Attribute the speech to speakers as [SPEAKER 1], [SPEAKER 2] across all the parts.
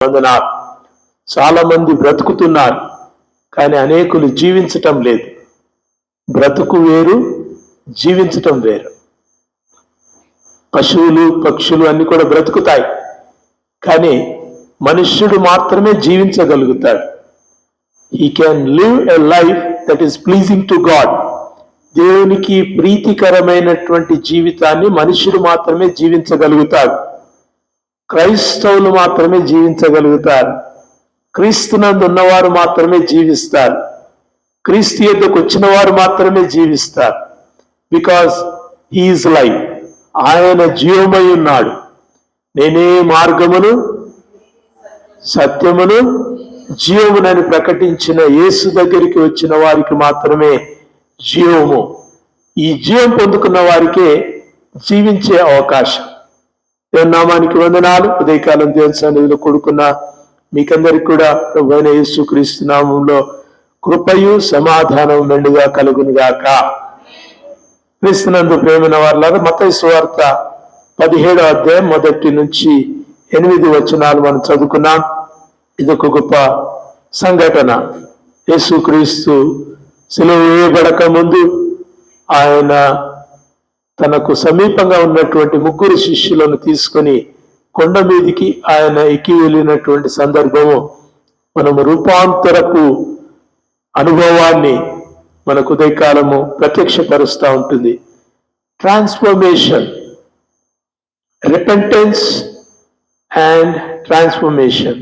[SPEAKER 1] వందనాలు. చాలా మంది బ్రతుకుతున్నారు, కానీ అనేకులు జీవించటం లేదు. బ్రతుకు వేరు, జీవించటం వేరు. పశువులు, పక్షులు అన్ని కూడా బ్రతుకుతాయి, కానీ మనుష్యుడు మాత్రమే జీవించగలుగుతాడు. He can live a life that is pleasing to God. దేవునికి ప్రీతికరమైనటువంటి జీవితాన్ని మనుష్యుడు మాత్రమే జీవించగలుగుతాడు. క్రైస్తవులు మాత్రమే జీవించగలుగుతారు. క్రీస్తునందు ఉన్నవారు మాత్రమే జీవిస్తారు. క్రీస్తు యొద్దకు వచ్చిన వారు మాత్రమే జీవిస్తారు. Because he is life. ఆయన జీవమై ఉన్నాడు. నేనే మార్గమును, సత్యమును, జీవమునని ప్రకటించిన యేసు దగ్గరికి వచ్చిన వారికి మాత్రమే జీవము. ఈ జీవం పొందుకున్న వారికే జీవించే అవకాశం. దేవుని నామానికి వందనాలు. ఉదయకాలం దేవుని సన్నిధిలో కూడుకున్న మీకందరికి కూడా ప్రభువైన యేసుక్రీస్తు నామంలో కృపయు సమాధానం మెండుగా కలుగునుగాక. క్రీస్తునందు ప్రేమైన వారులారా, మత్తయి సువార్త 17వ అధ్యాయం 1 నుంచి 8 వచనాలు మనం చదువుకున్నాం. ఇదొక గొప్ప సంఘటన. యేసుక్రీస్తు సిలువ వేయబడక ముందు ఆయన తనకు సమీపంగా ఉన్నటువంటి 3 శిష్యులను తీసుకొని కొండ మీదికి ఆయన ఎక్కి వెళ్ళినటువంటి సందర్భము మనము రూపాంతరపు అనుభవాన్ని మనకు ఉదయకాలము ప్రత్యక్షపరుస్తూ ఉంటుంది. Transformation, repentance and transformation.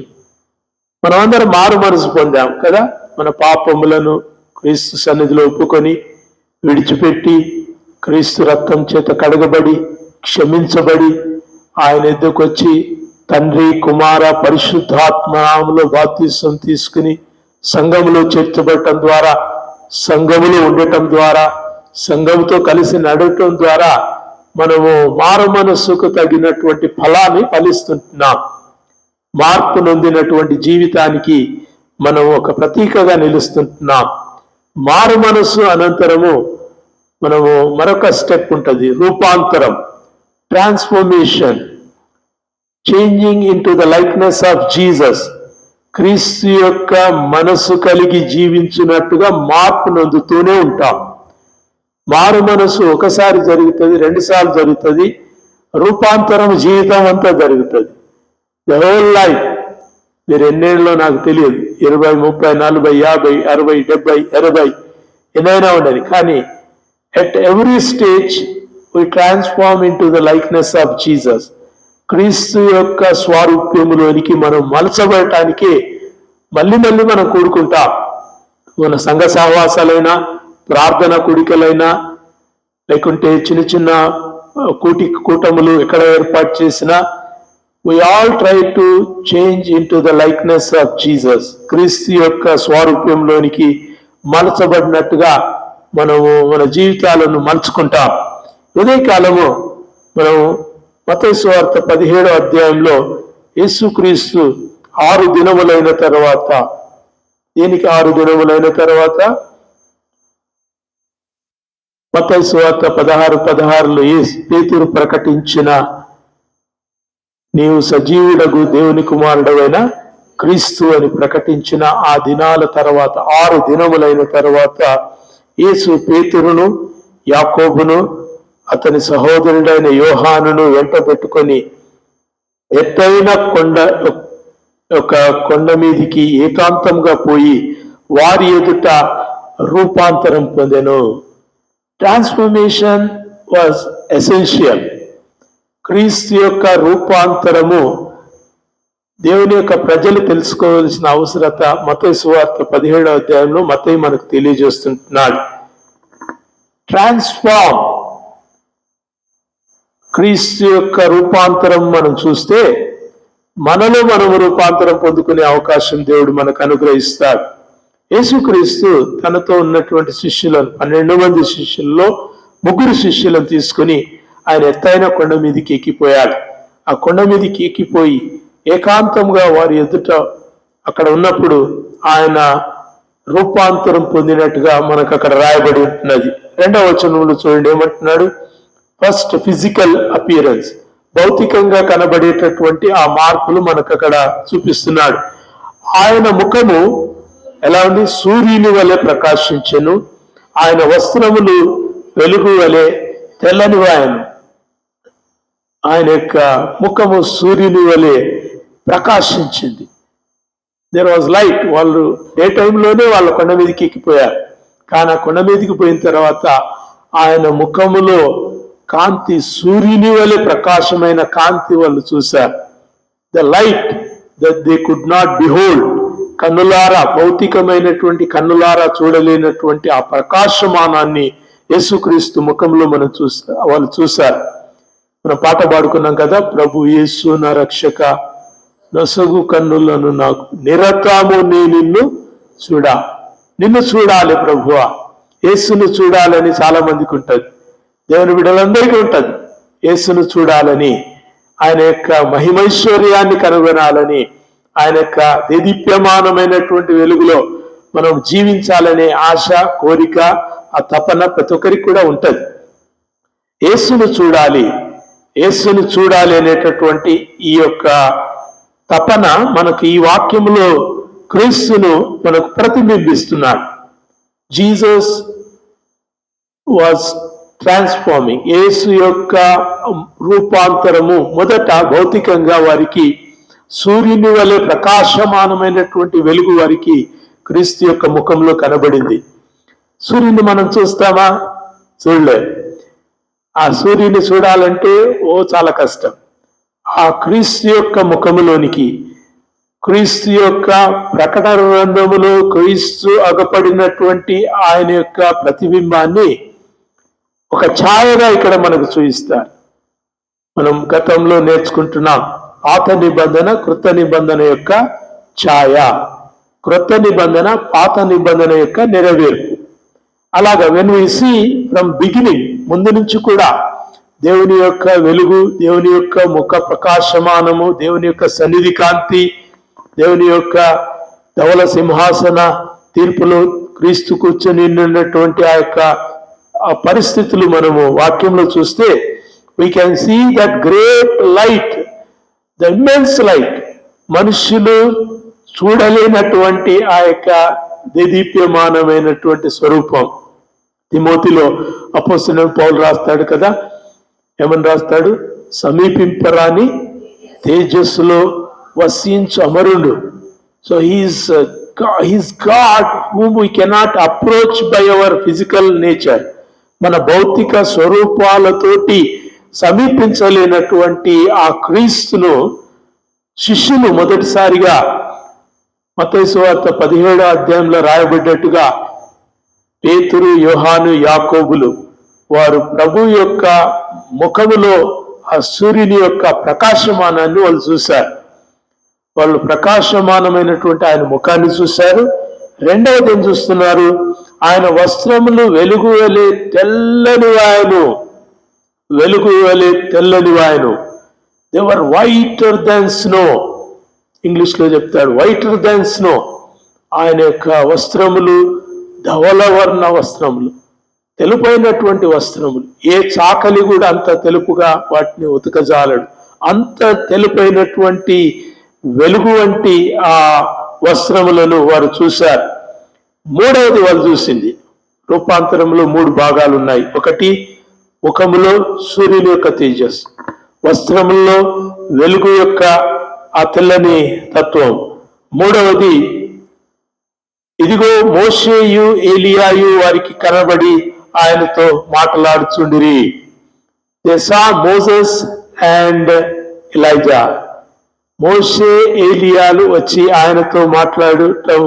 [SPEAKER 1] మనం అందరం మారు మనసు పొందాం కదా. మన పాపములను క్రీస్తు సన్నిధిలో ఒప్పుకొని విడిచిపెట్టి క్రీస్తు రక్తం చేత కడగబడి క్షమించబడి ఆయన ఎద్దుకు వచ్చి తండ్రి, కుమార, పరిశుద్ధాత్మలో బాప్తిసం తీసుకుని సంఘములో చేర్చబడటం ద్వారా, సంఘములో ఉండటం ద్వారా, సంఘముతో కలిసి నడవటం ద్వారా మనము మారు మనస్సుకు తగినటువంటి ఫలాన్ని ఫలిస్తున్నాం. మార్పు నొందినటువంటి జీవితానికి మనం ఒక ప్రతీకగా నిలుస్తున్నాం. మారు మనస్సు అనంతరము మనము మరొక స్టెప్ ఉంటుంది, రూపాంతరం, transformation, changing in to the likeness of Jesus. క్రీస్తు యొక్క మనసు కలిగి జీవించినట్టుగా మార్పు నొందుతూనే ఉంటాం. మారు మనసు ఒకసారి జరుగుతుంది, 2 సార్లు జరుగుతుంది. రూపాంతరం జీవితం అంతా జరుగుతుంది. The whole life. మీరు ఎన్నేళ్ళలో నాకు తెలియదు, 20, 30, 40, 50, 60, 70, 80 ఎన్నైనా ఉండదు. కానీ at every stage we transform into the likeness of Jesus. క్రీస్తు యొక్క స్వారూప్యములోనికి మనం మలచబడటానికి మళ్ళీ మనం కూడుకుంటాం. మన సంఘ సహవాసాలైనా, ప్రార్థన కూడికలైనా, లేకుంటే చిన్న చిన్న కూటములు ఎక్కడ ఏర్పాటు చేసినా, we all try to change into the likeness of Jesus. క్రీస్తు యొక్క స్వారూప్యంలోనికి మలచబడినట్టుగా మనము మన జీవితాలను మలుచుకుంటాం. ఉదయకాలము మనము మత్తయి సువార్త 17వ అధ్యాయంలో యేసుక్రీస్తు 6 దినములైన తర్వాత, దేనికి 6 దినములైన తర్వాత? మత్తయి సువార్త 16:16లో పేతురు ప్రకటించిన నీవు సజీవుడగు దేవుని కుమారుడవైన క్రీస్తు అని ప్రకటించిన ఆ దినాల తర్వాత, 6 దినములైన తర్వాత యేసు పేతురును, యాకోబును, అతని సహోదరుడైన యోహానును వెంట పెట్టుకొని ఎత్తైన కొండ మీదికి ఏకాంతంగా పోయి వారి ఎదుట రూపాంతరం పొందెను. Transformation was essential. క్రీస్తు యొక్క రూపాంతరము దేవుని యొక్క ప్రజలు తెలుసుకోవాల్సిన అవసరత మత్తయి సువార్త 17వ అధ్యాయంలో మత్తయి మనకు తెలియజేస్తున్నాడు. ట్రాన్స్ఫార్మ్, క్రీస్తు యొక్క రూపాంతరం మనం చూస్తే మనలో మనము రూపాంతరం పొందుకునే అవకాశం దేవుడు మనకు అనుగ్రహిస్తాడు. యేసుక్రీస్తు తనతో ఉన్నటువంటి శిష్యులను, 12 మంది శిష్యుల్లో 3 శిష్యులను తీసుకుని ఆయన ఎత్తైన కొండ మీదకి ఎక్కిపోయాడు. ఆ కొండ మీదకి ఎక్కిపోయి ఏకాంతంగా వారి ఎదుట అక్కడ ఉన్నప్పుడు ఆయన రూపాంతరం పొందినట్టుగా మనకు అక్కడ రాయబడి ఉంటున్నది. 2వ వచనంలో చూడండి ఏమంటున్నాడు? ఫస్ట్ ఫిజికల్ అపియరెన్స్, భౌతికంగా కనబడేటటువంటి ఆ మార్పులు మనకు అక్కడ చూపిస్తున్నాడు. ఆయన ముఖము ఎలా ఉంది? సూర్యుని వలె ప్రకాశించెను, ఆయన వస్త్రములు వెలుగు వలె తెల్లనివాయను. ఆయన యొక్క ముఖము సూర్యుని వలె ప్రకాశించింది. There was light. వాళ్ళు డే టైంలోనే వాళ్ళ కొండ మీదకి ఎక్కిపోయారు, కానీ ఆ కొండ మీదకి పోయిన తర్వాత ఆయన ముఖములో కాంతి సూర్యుని వలె ప్రకాశమైన కాంతి వాళ్ళు చూశారు. The light that they could not behold. కన్నులారా, భౌతికమైనటువంటి కన్నులారా చూడలేనటువంటి ఆ ప్రకాశమానాన్ని యేసుక్రీస్తు ముఖంలో వాళ్ళు చూశారు. మనం పాట పాడుకున్నాం కదా, ప్రభు యేసు నా రక్షక, నొసగు కన్నులను నాకు నిరతము నీ నిన్ను నిన్ను చూడాలి ప్రభువా. యేసును చూడాలని చాలా మందికి ఉంటుంది, దేవుని బిడ్డలందరికీ ఉంటుంది. యేసును చూడాలని, ఆయన యొక్క మహిమైశ్వర్యాన్ని కనుగొనాలని, ఆయన యొక్క దేదీప్యమానమైనటువంటి వెలుగులో మనం జీవించాలనే ఆశ, కోరిక, ఆ తపన ప్రతి ఒక్కరికి కూడా ఉంటుంది. యేసును చూడాలి అనేటటువంటి ఈ యొక్క తపన మనకు ఈ వాక్యంలో క్రీస్తును మనకు ప్రతిబింబిస్తున్నాడు. Jesus was transforming. యేసు యొక్క రూపాంతరము మొదట భౌతికంగా వారికి సూర్యుని వలె ప్రకాశమానమైనటువంటి వెలుగు వారికి క్రీస్తు యొక్క ముఖంలో కనబడింది. సూర్యుని మనం చూస్తామా? చూడలే. ఆ సూర్యుని చూడాలంటే చాలా కష్టం. ఆ క్రీస్తు యొక్క ముఖములోనికి, క్రీస్తు యొక్క ప్రకటన గ్రంథములో క్రీస్తు అగపడినటువంటి ఆయన యొక్క ప్రతిబింబాన్ని ఒక ఛాయగా ఇక్కడ మనకు చూపిస్తారు. మనం గతంలో నేర్చుకుంటున్నాం, పాత నిబంధన కృత నిబంధన యొక్క ఛాయ, కృత నిబంధన పాత నిబంధన యొక్క నెరవేర్పు. అలాగా when we see from beginning, ముందు నుంచి కూడా దేవుని యొక్క వెలుగు, దేవుని యొక్క ముఖ ప్రకాశమానము, దేవుని యొక్క సన్నిధి కాంతి, దేవుని యొక్క ధవల సింహాసన తీర్పులో క్రీస్తు కూర్చొని ఉన్నటువంటి ఆ యొక్క పరిస్థితులు మనము వాక్యంలో చూస్తే we can see that great light, the immense light. మనుషులు చూడలేనటువంటి ఆ యొక్క దేదీప్యమానమైనటువంటి స్వరూపం. తిమోతిలో అపోస్తలుడైన పౌలు రాస్తాడు కదా, ఏమని రాస్తాడు? సమీపింపరాని తేజస్సులో వసించు అమరుడు. So he's God whom we cannot approach by our physical nature. మన భౌతిక స్వరూపాలతోటి సమీపించలేనటువంటి ఆ క్రీస్తును శిష్యులు మొదటిసారిగా మత్తయి సువార్త 17వ అధ్యాయంలో రాయబడ్డట్టుగా పేతురు, యోహాను, యాకోబులు వారు ప్రభు యొక్క ముఖములో ఆ సూర్యుని యొక్క ప్రకాశమానాన్ని వాళ్ళు చూశారు. వాళ్ళు ప్రకాశమానమైనటువంటి ఆయన ముఖాన్ని చూశారు. రెండవది ఏం చూస్తున్నారు? ఆయన వస్త్రములు వెలుగు వలె తెల్లనివాయను, వెలుగు వలె తెల్లనివాయను. They were whiter than snow. ఇంగ్లీష్లో చెప్తాడు వైటర్ దాన్ స్నో. ఆయన యొక్క వస్త్రములు ధవలవర్ణ వస్త్రములు, తెలుపైనటువంటి వస్త్రములు. ఏ చాకలి కూడా అంత తెలుపుగా వాటిని ఉతకజాలడు. అంత తెలుపైనటువంటి వెలుగు వంటి ఆ వస్త్రములను వారు చూశారు. మూడవది వాళ్ళు చూసింది, రూపాంతరంలో 3 భాగాలు ఉన్నాయి. ఒకటి, ముఖములో సూర్యుని యొక్క తేజస్సు, వస్త్రముల్లో వెలుగు యొక్క ఆ తెల్లని తత్వం. మూడవది, ఇదిగో మోషేయు ఏలియాయు వారికి కనబడి ఆయనతో మాట్లాడుచుండిరి. They saw Moses and Elijah. మోషే ఏలియాలు వచ్చి ఆయనతో మాట్లాడటం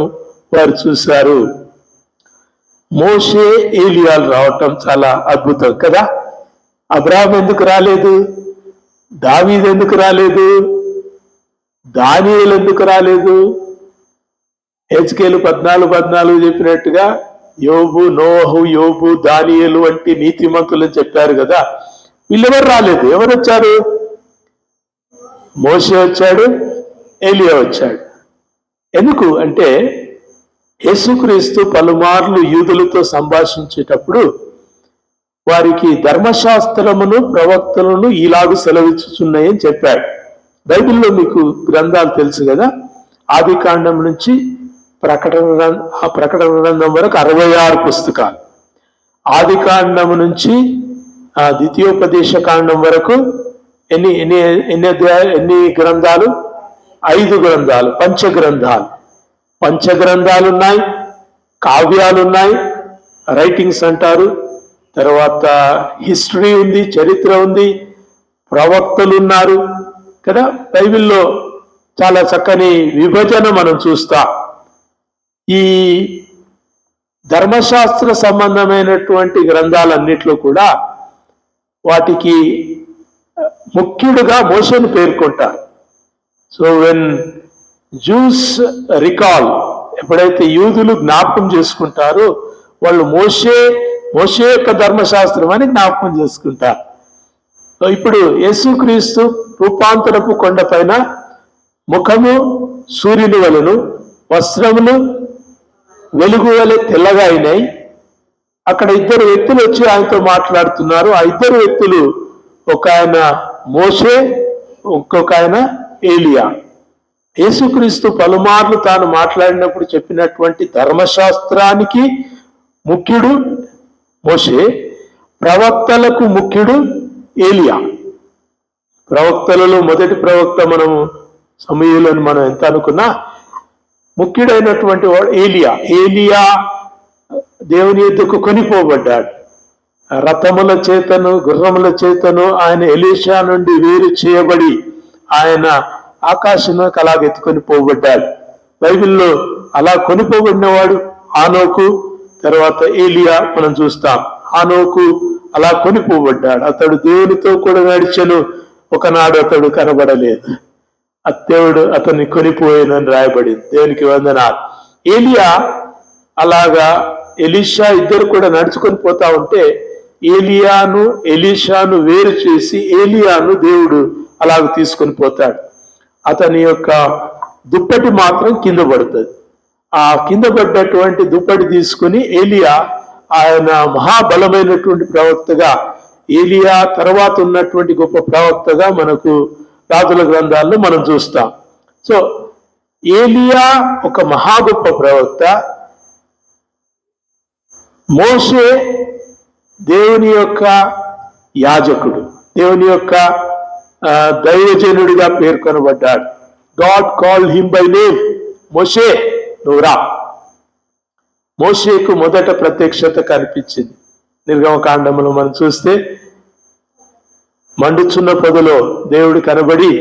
[SPEAKER 1] వారు చూశారు. మోషే ఏలియాలు రావటం చాలా అద్భుతం కదా. అబ్రాహాం ఎందుకు రాలేదు? దావీదు ఎందుకు రాలేదు? దానియేలు ఎందుకు రాలేదు? హెచ్కేలు 14:14 చెప్పినట్టుగా యోబు, నోహు, యోబు, దానియేలు వంటి నీతిమంతులు చెప్పారు కదా. వీళ్ళెవరు రాలేదు. ఎవరు వచ్చారు? మోషే వచ్చాడు, ఏలియా వచ్చాడు. ఎందుకు అంటే యేసుక్రీస్తు పలుమార్లు యూదులతో సంభాషించేటప్పుడు వారికి ధర్మశాస్త్రమును ప్రవక్తలను ఇలాగు సెలవిచ్చుచున్నాయని చెప్పాడు. బైబిల్లో మీకు గ్రంథాలు తెలుసు కదా, ఆది కాండం నుంచి ప్రకటన గ్రంథం వరకు 66 పుస్తకాలు. ఆది కాండం నుంచి ద్వితీయోపదేశ కాండం వరకు ఎన్ని ఎన్ని ఎన్ని గ్రంథాలు? 5 గ్రంథాలు, పంచగ్రంథాలు ఉన్నాయి, కావ్యాలు ఉన్నాయి, రైటింగ్స్ అంటారు. తర్వాత హిస్టరీ ఉంది, చరిత్ర ఉంది, ప్రవక్తలు ఉన్నారు కదా. బైబిల్లో చాలా చక్కని విభజన మనం చూస్తాం. ఈ ధర్మశాస్త్ర సంబంధమైనటువంటి గ్రంథాలన్నిట్లో కూడా వాటికి ముఖ్యుడుగా మోషేను పేర్కొంటారు. సో వెన్ జూస్ రికాల్, ఎప్పుడైతే యూదులు జ్ఞాపకం చేసుకుంటారో వాళ్ళు మోషే యొక్క ధర్మశాస్త్రం అని జ్ఞాపకం చేసుకుంటారు. ఇప్పుడు యేసుక్రీస్తు రూపాంతరపు కొండ పైన ముఖము సూర్యుని వలెను, వస్త్రములు వెలుగు వలె తెల్లగా అయినాయి. అక్కడ 2 వ్యక్తులు వచ్చి ఆయనతో మాట్లాడుతున్నారు. ఆ 2 వ్యక్తులు, ఒక ఆయన మోషే, ఇంకొక ఆయన ఏలియా. యేసుక్రీస్తు పలుమార్లు తాను మాట్లాడినప్పుడు చెప్పినటువంటి ధర్మశాస్త్రానికి ముఖ్యుడు మోషే, ప్రవక్తలకు ముఖ్యుడు ఏలియా. ప్రవక్తలలో మొదటి ప్రవక్త మనము సమూయేలుని మనం ఎంత అనుకున్నా, ముఖ్యుడైనటువంటి వాడు ఏలియా దేవుని యొద్దకు కొనిపోబడ్డాడు. రథముల చేతను గుర్రముల చేతను ఆయన ఎలీషా నుండి వేరు చేయబడి ఆయన ఆకాశంలోకి అలాగ ఎత్తుకొని పోబడ్డాడు. బైబిల్లో అలా కొనిపోబడినవాడు ఆనోకు, తర్వాత ఏలియా మనం చూస్తాం. ఆనోకు అలా కొనిపోబడ్డాడు. అతడు దేవునితో కూడా నడిచెను, ఒకనాడు అతడు కనబడలేదు, దేవుడు అతన్ని కొనిపోయానని రాయబడింది. దేవునికి వందనాలు. ఏలియా అలాగా ఎలీషా ఇద్దరు కూడా నడుచుకొని పోతా ఉంటే ఏలియాను ఎలీషాను వేరు చేసి ఏలియాను దేవుడు అలాగ తీసుకొని పోతాడు. అతని యొక్క దుప్పటి మాత్రం కింద పడుతుంది. ఆ కింద పడ్డటువంటి దుప్పటి తీసుకుని ఏలియా, ఆయన మహాబలమైనటువంటి ప్రవక్తగా, ఏలియా తర్వాత ఉన్నటువంటి గొప్ప ప్రవక్తగా మనకు రాజుల గ్రంథాల్లో మనం చూస్తాం. సో ఏలియా ఒక మహా గొప్ప ప్రవక్త, మోషే దేవుని యొక్క యాజకుడు, దేవుని యొక్క దైవజనుడిగా పేర్కొనబడ్డాడు. God called him by name, మోషే నువ్వు రా. మోషేకు మొదట ప్రత్యక్షత కనిపించింది నిర్గమకాండంలో మనం చూస్తే, మండుచున్న పొదలో దేవుడు కనబడి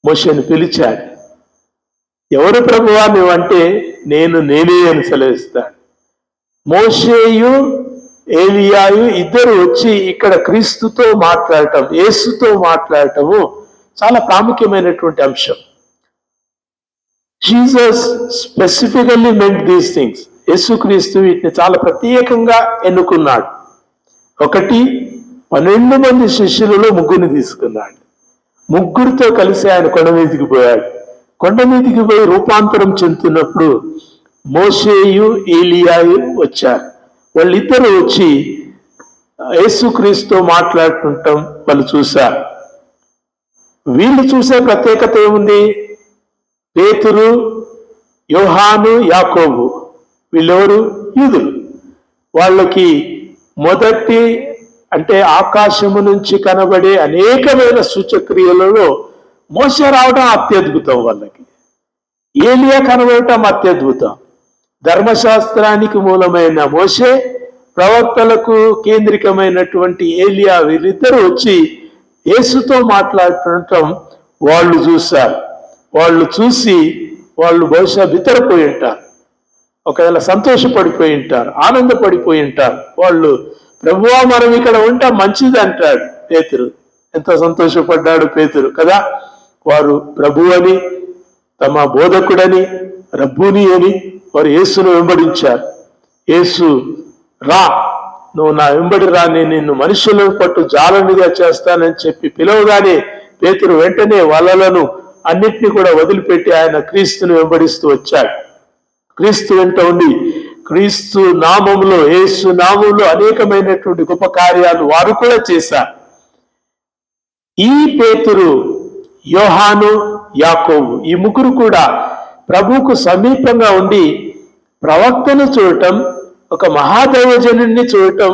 [SPEAKER 1] మోషేను పిలిచాడు. ఎవరు ప్రభువా నువ్వంటే నేనే అని సెలవిస్తాడు. మోషేయు ఏలియాయు ఇద్దరు వచ్చి ఇక్కడ క్రీస్తుతో మాట్లాడటం, యేసుతో మాట్లాడటము చాలా ప్రాముఖ్యమైనటువంటి అంశం. Jesus specifically meant these things. యేసుక్రీస్తు వీటిని చాలా ప్రత్యేకంగా ఎన్నుకున్నాడు. ఒకటి, 12 మంది శిష్యులలో 3 తీసుకున్నాడు. 3తో కలిసి ఆయన కొండ మీదికి పోయాడు. కొండ మీదికి పోయి రూపాంతరం చెందుతున్నప్పుడు మోషేయు ఏలియాయు వచ్చారు. వాళ్ళిద్దరూ వచ్చి యేసుక్రీస్తుతో మాట్లాడుతుంటాం వాళ్ళు చూశారు. వీళ్ళు చూసే ప్రత్యేకత ఏముంది? పేతురు, యోహాను, యాకోబు, వీళ్ళెవరు? యూదులు. వాళ్ళకి మొదటి అంటే ఆకాశము నుంచి కనబడే అనేకమైన సూచక్రియలలో మోషే రావడం అత్యద్భుతం, వాళ్ళకి ఏలియా కనబడటం అత్యద్భుతం. ధర్మశాస్త్రానికి మూలమైన మోషే, ప్రవక్తలకు కేంద్రికమైనటువంటి ఏలియా, వీళ్ళిద్దరూ వచ్చి యేసుతో మాట్లాడటం వాళ్ళు చూశారు. వాళ్ళు చూసి వాళ్ళు బహుశా బిత్తరపోయి ఉంటారు, ఒకవేళ సంతోషపడిపోయి ఉంటారు, ఆనందపడిపోయి ఉంటారు. వాళ్ళు ప్రభువా మనం ఇక్కడ ఉంటాం మంచిది అంటాడు పేతురు. ఎంత సంతోషపడ్డాడు పేతురు కదా. వారు ప్రభు అని, తమ బోధకుడని, రబ్బుని అని వారు యేసును వెంబడించారు. యేసు రా, నువ్వు నా వెంబడి రా, నేను నిన్ను మనుషులను పట్టు జాలనిగా చేస్తానని చెప్పి పిలవగానే పేతురు వెంటనే వలలను అన్నిటినీ కూడా వదిలిపెట్టి ఆయన క్రీస్తుని వెంబడిస్తూ వచ్చాడు. క్రీస్తు వెంట ఉండి క్రీస్తు నామములో, యేసు నామములో అనేకమైనటువంటి గొప్ప కార్యాలు వారు కూడా చేశారు. ఈ పేతురు, యోహాను, యాకోబు ఈ ముగ్గురు కూడా ప్రభువుకు సమీపంగా ఉండి ప్రవక్తను చూడటం, ఒక మహాదైవజనుడిని చూడటం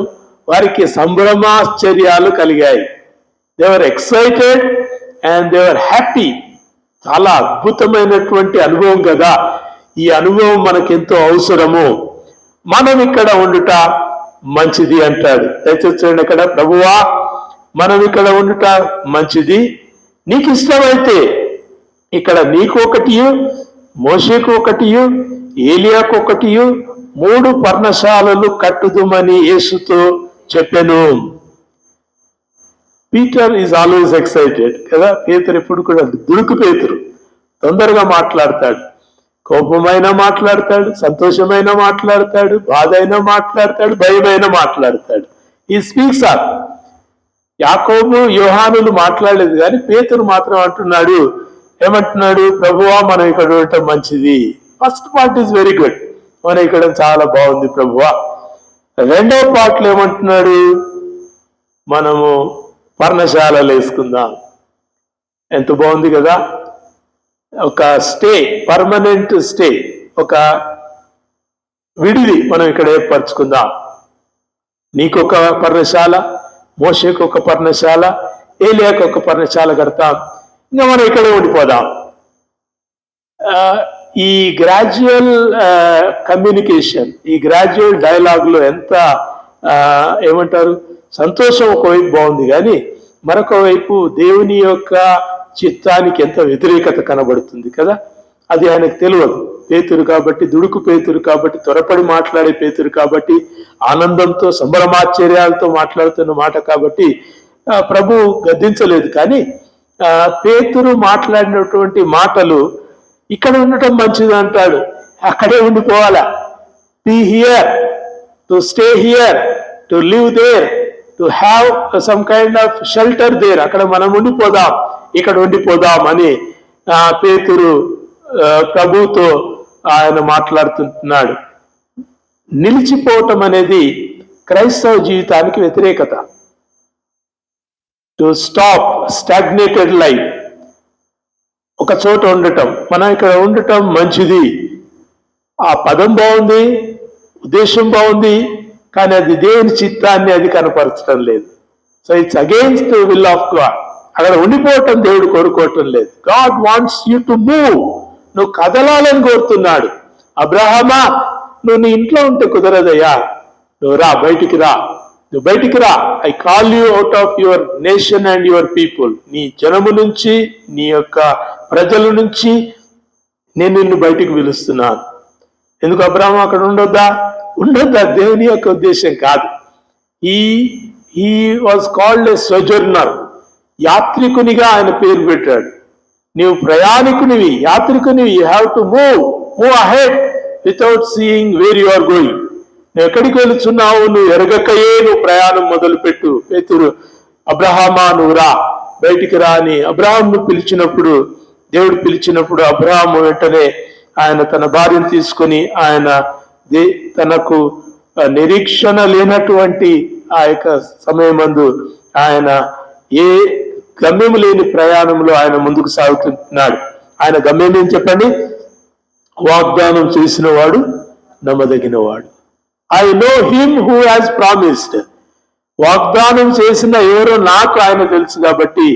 [SPEAKER 1] వారికి సంభ్రమాశ్చర్యాలు కలిగాయి. They were excited and they were happy. చాలా అద్భుతమైనటువంటి అనుభవం కదా. ఈ అనుభవం మనకెంతో అవసరము. మనం ఇక్కడ ఉండుట మంచిది అంటాడు. దయచేసి ఇక్కడ, ప్రభువా మనం ఇక్కడ ఉండుట మంచిది, నీకు ఇష్టమైతే ఇక్కడ నీకు ఒకటియు, మోషేకు ఒకటియు, ఏలియాకు ఒకటియు 3 పర్ణశాలలు కట్టుదుమని యేసుతో చెప్పెను. పీటర్ ఈజ్ ఆల్వేస్ ఎక్సైటెడ్ కదా. పేతురు ఎప్పుడు కూడా దుడుకు పేతురు, తొందరగా మాట్లాడతాడు. కోపమైన మాట్లాడతాడు, సంతోషమైన మాట్లాడతాడు, బాధ అయినా మాట్లాడతాడు, భయమైన మాట్లాడతాడు. ఈ స్పీక్స్ ఆర్. యాకోబు, యోహానులు మాట్లాడలేదు, కానీ పేతురు మాత్రం అంటున్నాడు. ఏమంటున్నాడు? ప్రభువా మనం ఇక్కడ ఉండటం మంచిది. First part is very good, మనం ఇక్కడ చాలా బాగుంది ప్రభువా. రెండవ పార్ట్లో ఏమంటున్నాడు? మనము పర్ణశాలలు వేసుకుందాం. ఎంత బాగుంది కదా. ఒక స్టే, పర్మనెంట్ స్టే, ఒక విడిది మనం ఇక్కడ ఏర్పరచుకుందాం. నీకొక పర్ణశాల, మోషేకు ఒక పర్ణశాల, ఏలియాకు ఒక పర్ణశాల కడతాం, ఇంకా మనం ఇక్కడే ఉండిపోదాం. ఈ గ్రాడ్యువల్ కమ్యూనికేషన్, ఈ గ్రాడ్యువల్ డైలాగ్లో ఎంత ఏమంటారు, సంతోషం ఒకవైపు బాగుంది, కానీ మరొక వైపు దేవుని యొక్క చిత్తానికి ఎంత వ్యతిరేకత కనబడుతుంది కదా. అది ఆయనకు తెలియదు. పేతురు కాబట్టి, దుడుకు పేతురు కాబట్టి, త్వరపడి మాట్లాడే పేతురు కాబట్టి, ఆనందంతో సంబరమాశ్చర్యాలతో మాట్లాడుతున్న మాట కాబట్టి ప్రభు గద్దించలేదు. కానీ పేతురు మాట్లాడినటువంటి మాటలు, ఇక్కడ ఉండటం మంచిది అంటాడు, అక్కడే ఉండిపోవాలా, be here, to stay here, to live there, to have some kind of shelter there, అక్కడ మనం ఉండిపోదాం, ఇక్కడ ఉండిపోదాం అని పేతురు ప్రభుతో ఆయన మాట్లాడుతున్నాడు. నిలిచిపోవటం అనేది క్రైస్తవ జీవితానికి వ్యతిరేకత. టు స్టాప్ స్టాగ్నేటెడ్ లైఫ్, ఒక చోట ఉండటం, మనం ఇక్కడ ఉండటం మంచిది. ఆ పదం బాగుంది, ఉద్దేశం బాగుంది, కానీ అది దేవుని చిత్తాన్ని అది కనపరచడం లేదు. So it's against will of God. అక్కడ ఉండిపోవటం దేవుడు కోరుకోవటం లేదు. God wants you to move. నువ్వు కదలాలని కోరుతున్నాడు. అబ్రహామా, నువ్వు నీ ఇంట్లో ఉంటే కుదరదయ్యా, నువ్వు రా, బయటికి రా, నువ్వు బయటికి రా. I call you out of your nation and your people. నీ జనము నుంచి, నీ యొక్క ప్రజల నుంచి నేను నిన్ను బయటికి పిలుస్తున్నాను. ఎందుకు అబ్రహాం అక్కడ ఉండొద్దా? ఉండొద్దా? దేవుని యొక్క ఉద్దేశం కాదు. ఈ వాజ్ కాల్డ్ ఎ సోజర్నర్. యాత్రికునిగా ఆయన పేరు పెట్టాడు. నీవు ప్రయాణికునివి, యాత్రికునివి. You have to move ahead without seeing where you are going. నువ్వు ఎక్కడికి వెళుతున్నావు నువ్వు ఎరగకయే నువ్వు ప్రయాణం మొదలుపెట్టు. పేతురు, అబ్రహామా నువ్వు రా, బయటికి రా అని అబ్రహాంను పిలిచినప్పుడు, దేవుడు పిలిచినప్పుడు అబ్రహాము వెంటనే ఆయన తన భార్యను తీసుకొని, ఆయన తనకు నిరీక్షణ లేనటువంటి ఆ యొక్క సమయమందు ఆయన ఏ గమ్యము లేని ప్రయాణంలో ఆయన ముందుకు సాగుతున్నాడు. ఆయన గమ్యం ఏం చెప్పండి? వాగ్దానం చేసిన వాడు నమ్మదగిన వాడు. I know him who has promised. వాగ్దానం చేసిన ఎవరో నాకు ఆయన తెలుసు కాబట్టి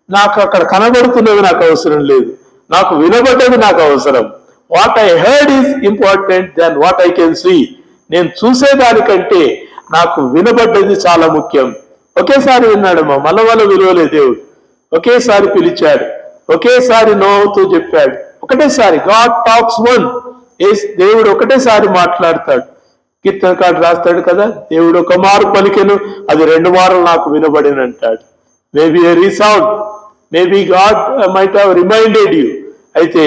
[SPEAKER 1] నాకు అక్కడ కనబడుతున్నది నాకు అవసరం లేదు, నాకు వినబడ్డది నాకు అవసరం. What I heard is important then what I can see. నేను చూసేదానికంటే నాకు వినబడ్డది చాలా ముఖ్యం. ఒకేసారి విన్నాడమ్మా, మళ్ళీ విలువలే దేవుడు. ఒకేసారి పిలిచాడు, ఒకేసారి నోవుతూ చెప్పాడు, ఒకటేసారి. God talks one. దేవుడు ఒకటేసారి మాట్లాడతాడు. కీర్తనకాడు రాస్తాడు కదా, దేవుడు ఒక మారు పలికెను, అది 2 మార్లు నాకు వినబడిన అంటాడు. Maybe a resound, maybe God might have reminded you. అయితే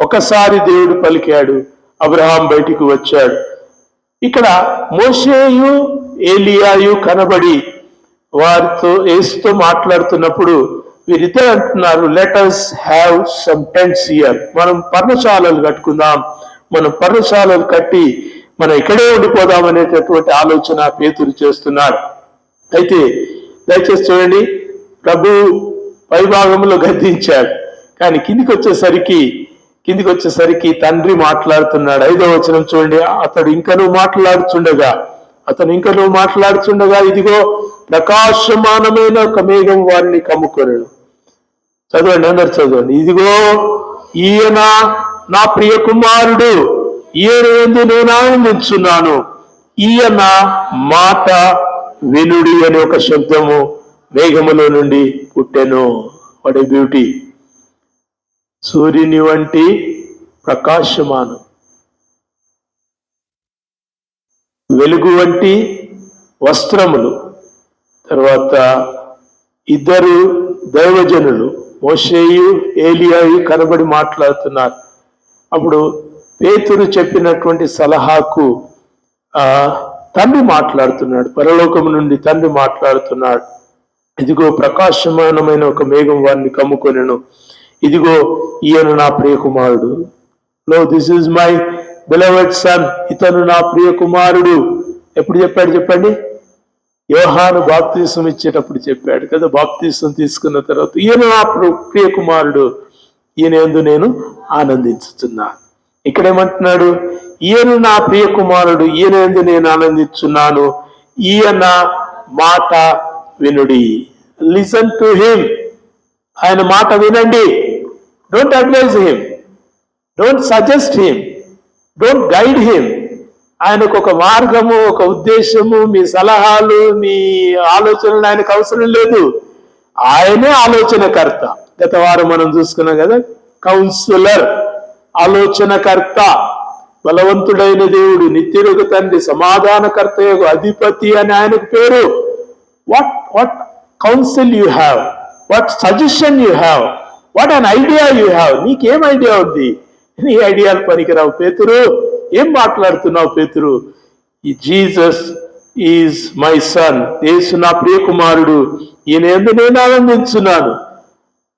[SPEAKER 1] ఒకసారి దేవుడు పలికాడు, అబ్రహాం బయటికి వచ్చాడు. ఇక్కడ మోషేయు ఏలియాయు కనబడి వారితో యేసుతో మాట్లాడుతున్నప్పుడు వీరిద్దరు అంటున్నారు, let us have some tents here. మనం పర్ణశాలలు కట్టుకుందాం, మనం పర్ణశాలలు కట్టి మనం ఇక్కడే ఉండిపోదాం అనేటటువంటి ఆలోచన పేతురు చేస్తున్నాడు. అయితే దయచేసి చూడండి, ప్రభు పైభాగంలో గద్దించాడు, కానీ కిందికి వచ్చేసరికి తండ్రి మాట్లాడుతున్నాడు. 5వ వచనం చూడండి, అతను ఇంకనూ మాట్లాడుచుండగా ఇదిగో ప్రకాశమానమైన ఒక మేఘం వారిని కమ్ముకొనెను. చదవండి, అందరు చదవండి. ఇదిగో ఈయన నా ప్రియ కుమారుడు, ఈయన యందు నేను ఆనందించున్నాను, ఈయన మాట వినుడి అనే ఒక శబ్దము మేఘములో నుండి పుట్టెను. What a beauty! సూర్యుని వంటి ప్రకాశమానం, వెలుగు వంటి వస్త్రములు. తర్వాత ఇద్దరు దైవజనులు మోషేయు ఏలియాయు కనబడి మాట్లాడుతున్నారు. అప్పుడు పేతురు చెప్పినటువంటి సలహాకు తండ్రి మాట్లాడుతున్నాడు, పరలోకము నుండి తండ్రి మాట్లాడుతున్నాడు. ఇదిగో ప్రకాశమానమైన ఒక మేఘం వారిని కమ్ముకొనెను, ఇదిగో ఈయన నా ప్రియ కుమారుడు. Lo this is my beloved son, ఇతను నా ప్రియ కుమారుడు. ఎప్పుడు చెప్పాడు చెప్పండి? యోహాను బాప్తిసం ఇచ్చేటప్పుడు చెప్పాడు కదా. బాప్తిసం తీసుకున్న తర్వాత ఈయన నా ప్రియ కుమారుడు, ఈయన యందు నేను ఆనందించుతున్నా. ఇక్కడేమంటున్నాడు? ఈయన నా ప్రియ కుమారుడు, ఈయన యందు నేను ఆనందించున్నాను, ఈయన మాట వినుడి. Listen to him. ఆయన మాట వినండి. Don't advise him, don't suggest him, don't guide him. ఆయనకు ఒక మార్గము, ఒక ఉద్దేశము, మీ సలహాలు, మీ ఆలోచనలు ఆయనకు అవసరం లేదు. ఆయనే ఆలోచనకర్త. గత వారం మనం చూసుకున్నాం కదా, కౌన్సిలర్, ఆలోచనకర్త, బలవంతుడైన దేవుడు, నిత్యుడుగు తండ్రి, సమాధానకర్త, అధిపతి అని ఆయనకు పేరు. What council you have, what suggestion you have, what an idea you have. నీకేం ఐడియా ఉంది? నీ ఐడియాలు పనికిరావు పేతురు. ఏం మాట్లాడుతున్నావు పేతురు? ఈ జీసస్ ఈజ్ మై సన్, యేసు నా ప్రియ కుమారుడు, ఈయన యందు నేను ఆనందించున్నాను,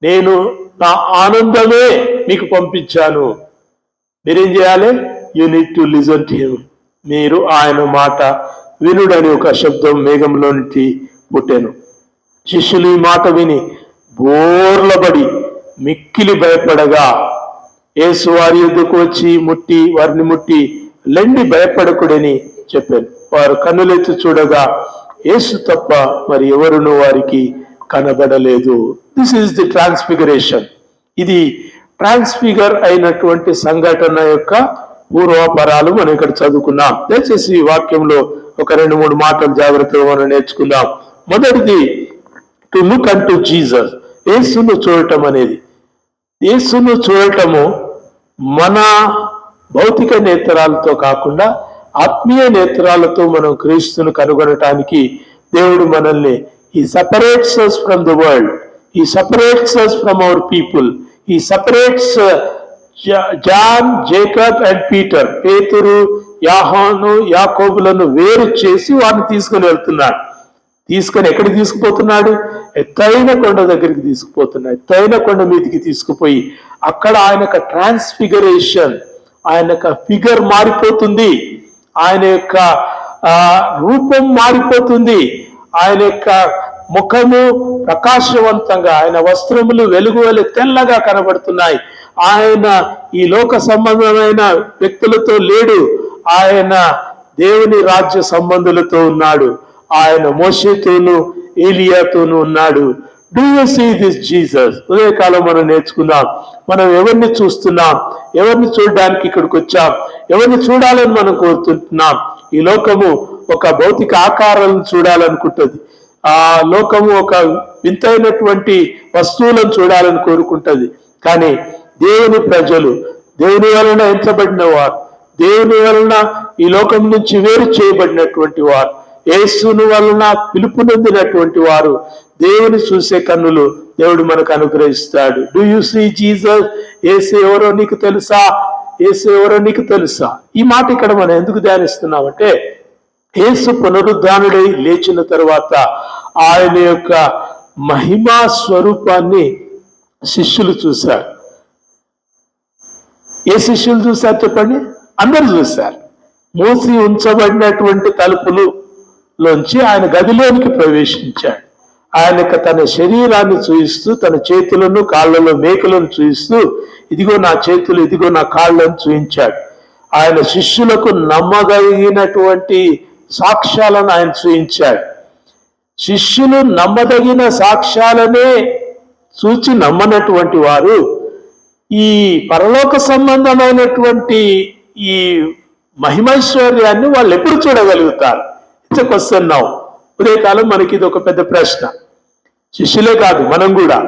[SPEAKER 1] నేను నా ఆనందమే మీకు పంపించాను. మీరేం చేయాలి? You need to listen to him. మీరు ఆయన మాట వినుడని ఒక శబ్దం మేఘంలో నుంచి పుట్టాను. శిష్యులు ఈ మాట విని బోర్లబడి మిక్కిలి భయపడగా యేసు వారి యొద్దకు వచ్చి వారిని ముట్టి లెండి భయపడకుడని చెప్పాను. వారు కన్నులెత్తి చూడగా యేసు తప్ప మరి ఎవరునూ వారికి కనబడలేదు. This is the transfiguration. ఇది ట్రాన్స్ఫిగర్ అయినటువంటి సంఘటన యొక్క పూర్వాపరాలు మనం ఇక్కడ చదువుకున్నాం. దయచేసి ఈ వాక్యంలో ఒక 2-3 మాటలు జాగ్రత్తగా మనం నేర్చుకుందాం. మొదటిది, టు లుక్ అంటు జీసస్. యేసును చూడటం అనేది, యేసును చూడటము మన భౌతిక నేత్రాలతో కాకుండా ఆత్మీయ నేత్రాలతో మనం క్రీస్తును కనుగొనటానికి దేవుడు మనల్ని He separates us from the world. He separates us from our people. He separates John, Jacob and Peter. పేతురు, యోహాను, యాకోబులను వేరు చేసి వారిని తీసుకుని వెళ్తున్నాడు. తీసుకొని ఎక్కడికి తీసుకుపోతున్నాడు? ఎత్తైన కొండ దగ్గరికి తీసుకుపోతున్నాడు. ఎత్తైన కొండ మీదకి తీసుకుపోయి అక్కడ ఆయన యొక్క ట్రాన్స్ఫిగరేషన్, ఆయన యొక్క ఫిగర్ మారిపోతుంది, ఆయన యొక్క రూపం మారిపోతుంది, ఆయన యొక్క ముఖము ప్రకాశవంతంగా, ఆయన వస్త్రములు వెలుగువలె తెల్లగా కనబడుతున్నాయి. ఆయన ఈ లోక సంబంధమైన వ్యక్తులతో లేడు, ఆయన దేవుని రాజ్య సంబంధులతో ఉన్నాడు. ఆయన మోషేతోనూ ఏలియాతోనూ ఉన్నాడు. Do you see this Jesus? ఉదయకాలం మనం నేర్చుకుందాం. మనం ఎవరిని చూస్తున్నాం? ఎవరిని చూడడానికి ఇక్కడికి వచ్చాం? ఎవరిని చూడాలని మనం కోరుతుంటున్నాం? ఈ లోకము ఒక భౌతిక ఆకారాలను చూడాలనుకుంటుంది. ఆ లోకము ఒక వింతైనటువంటి వస్తువులను చూడాలని కోరుకుంటుంది. కానీ దేవుని ప్రజలు, దేవుని వలన ఎంచబడిన వారు, దేవుని వలన ఈ లోకం నుంచి వేరు చేయబడినటువంటి వారు, యేసును వలన పిలుపు నొందినటువంటి వారు, దేవుని చూసే కన్నులు దేవుడు మనకు అనుగ్రహిస్తాడు. Do you see Jesus? యేసు ఎవరో నీకు తెలుసా? యేసు ఎవరో నీకు తెలుసా? ఈ మాట ఇక్కడ మనం ఎందుకు ధ్యానిస్తున్నామంటే, యేసు పునరుద్ధానుడై లేచిన తరువాత ఆయన యొక్క మహిమా స్వరూపాన్ని శిష్యులు చూశారు. ఏ శిష్యులు చూశారు చెప్పండి? అందరూ చూశారు. మూసి ఉంచబడినటువంటి తలుపులోంచి ఆయన గదిలోనికి ప్రవేశించాడు. ఆయనకు తన శరీరాన్ని చూయిస్తూ, తన చేతులను కాళ్ళలో మేకలను చూయిస్తూ, ఇదిగో నా చేతులు, ఇదిగో నా కాళ్ళను చూయించాడు. ఆయన శిష్యులకు నమ్మదగినటువంటి సాక్ష్యాలను ఆయన చూయించాడు. శిష్యులు నమ్మదగిన సాక్ష్యాలనే చూచి నమ్మనటువంటి వారు ఈ పరలోక సంబంధమైనటువంటి ఈ మహిమైశ్వర్యాన్ని వాళ్ళు ఎప్పుడు చూడగలుగుతారు? It's a question now. ఉదయకాలం మనకి ఇది ఒక పెద్ద ప్రశ్న. శిష్యులే కాదు, మనం కూడా,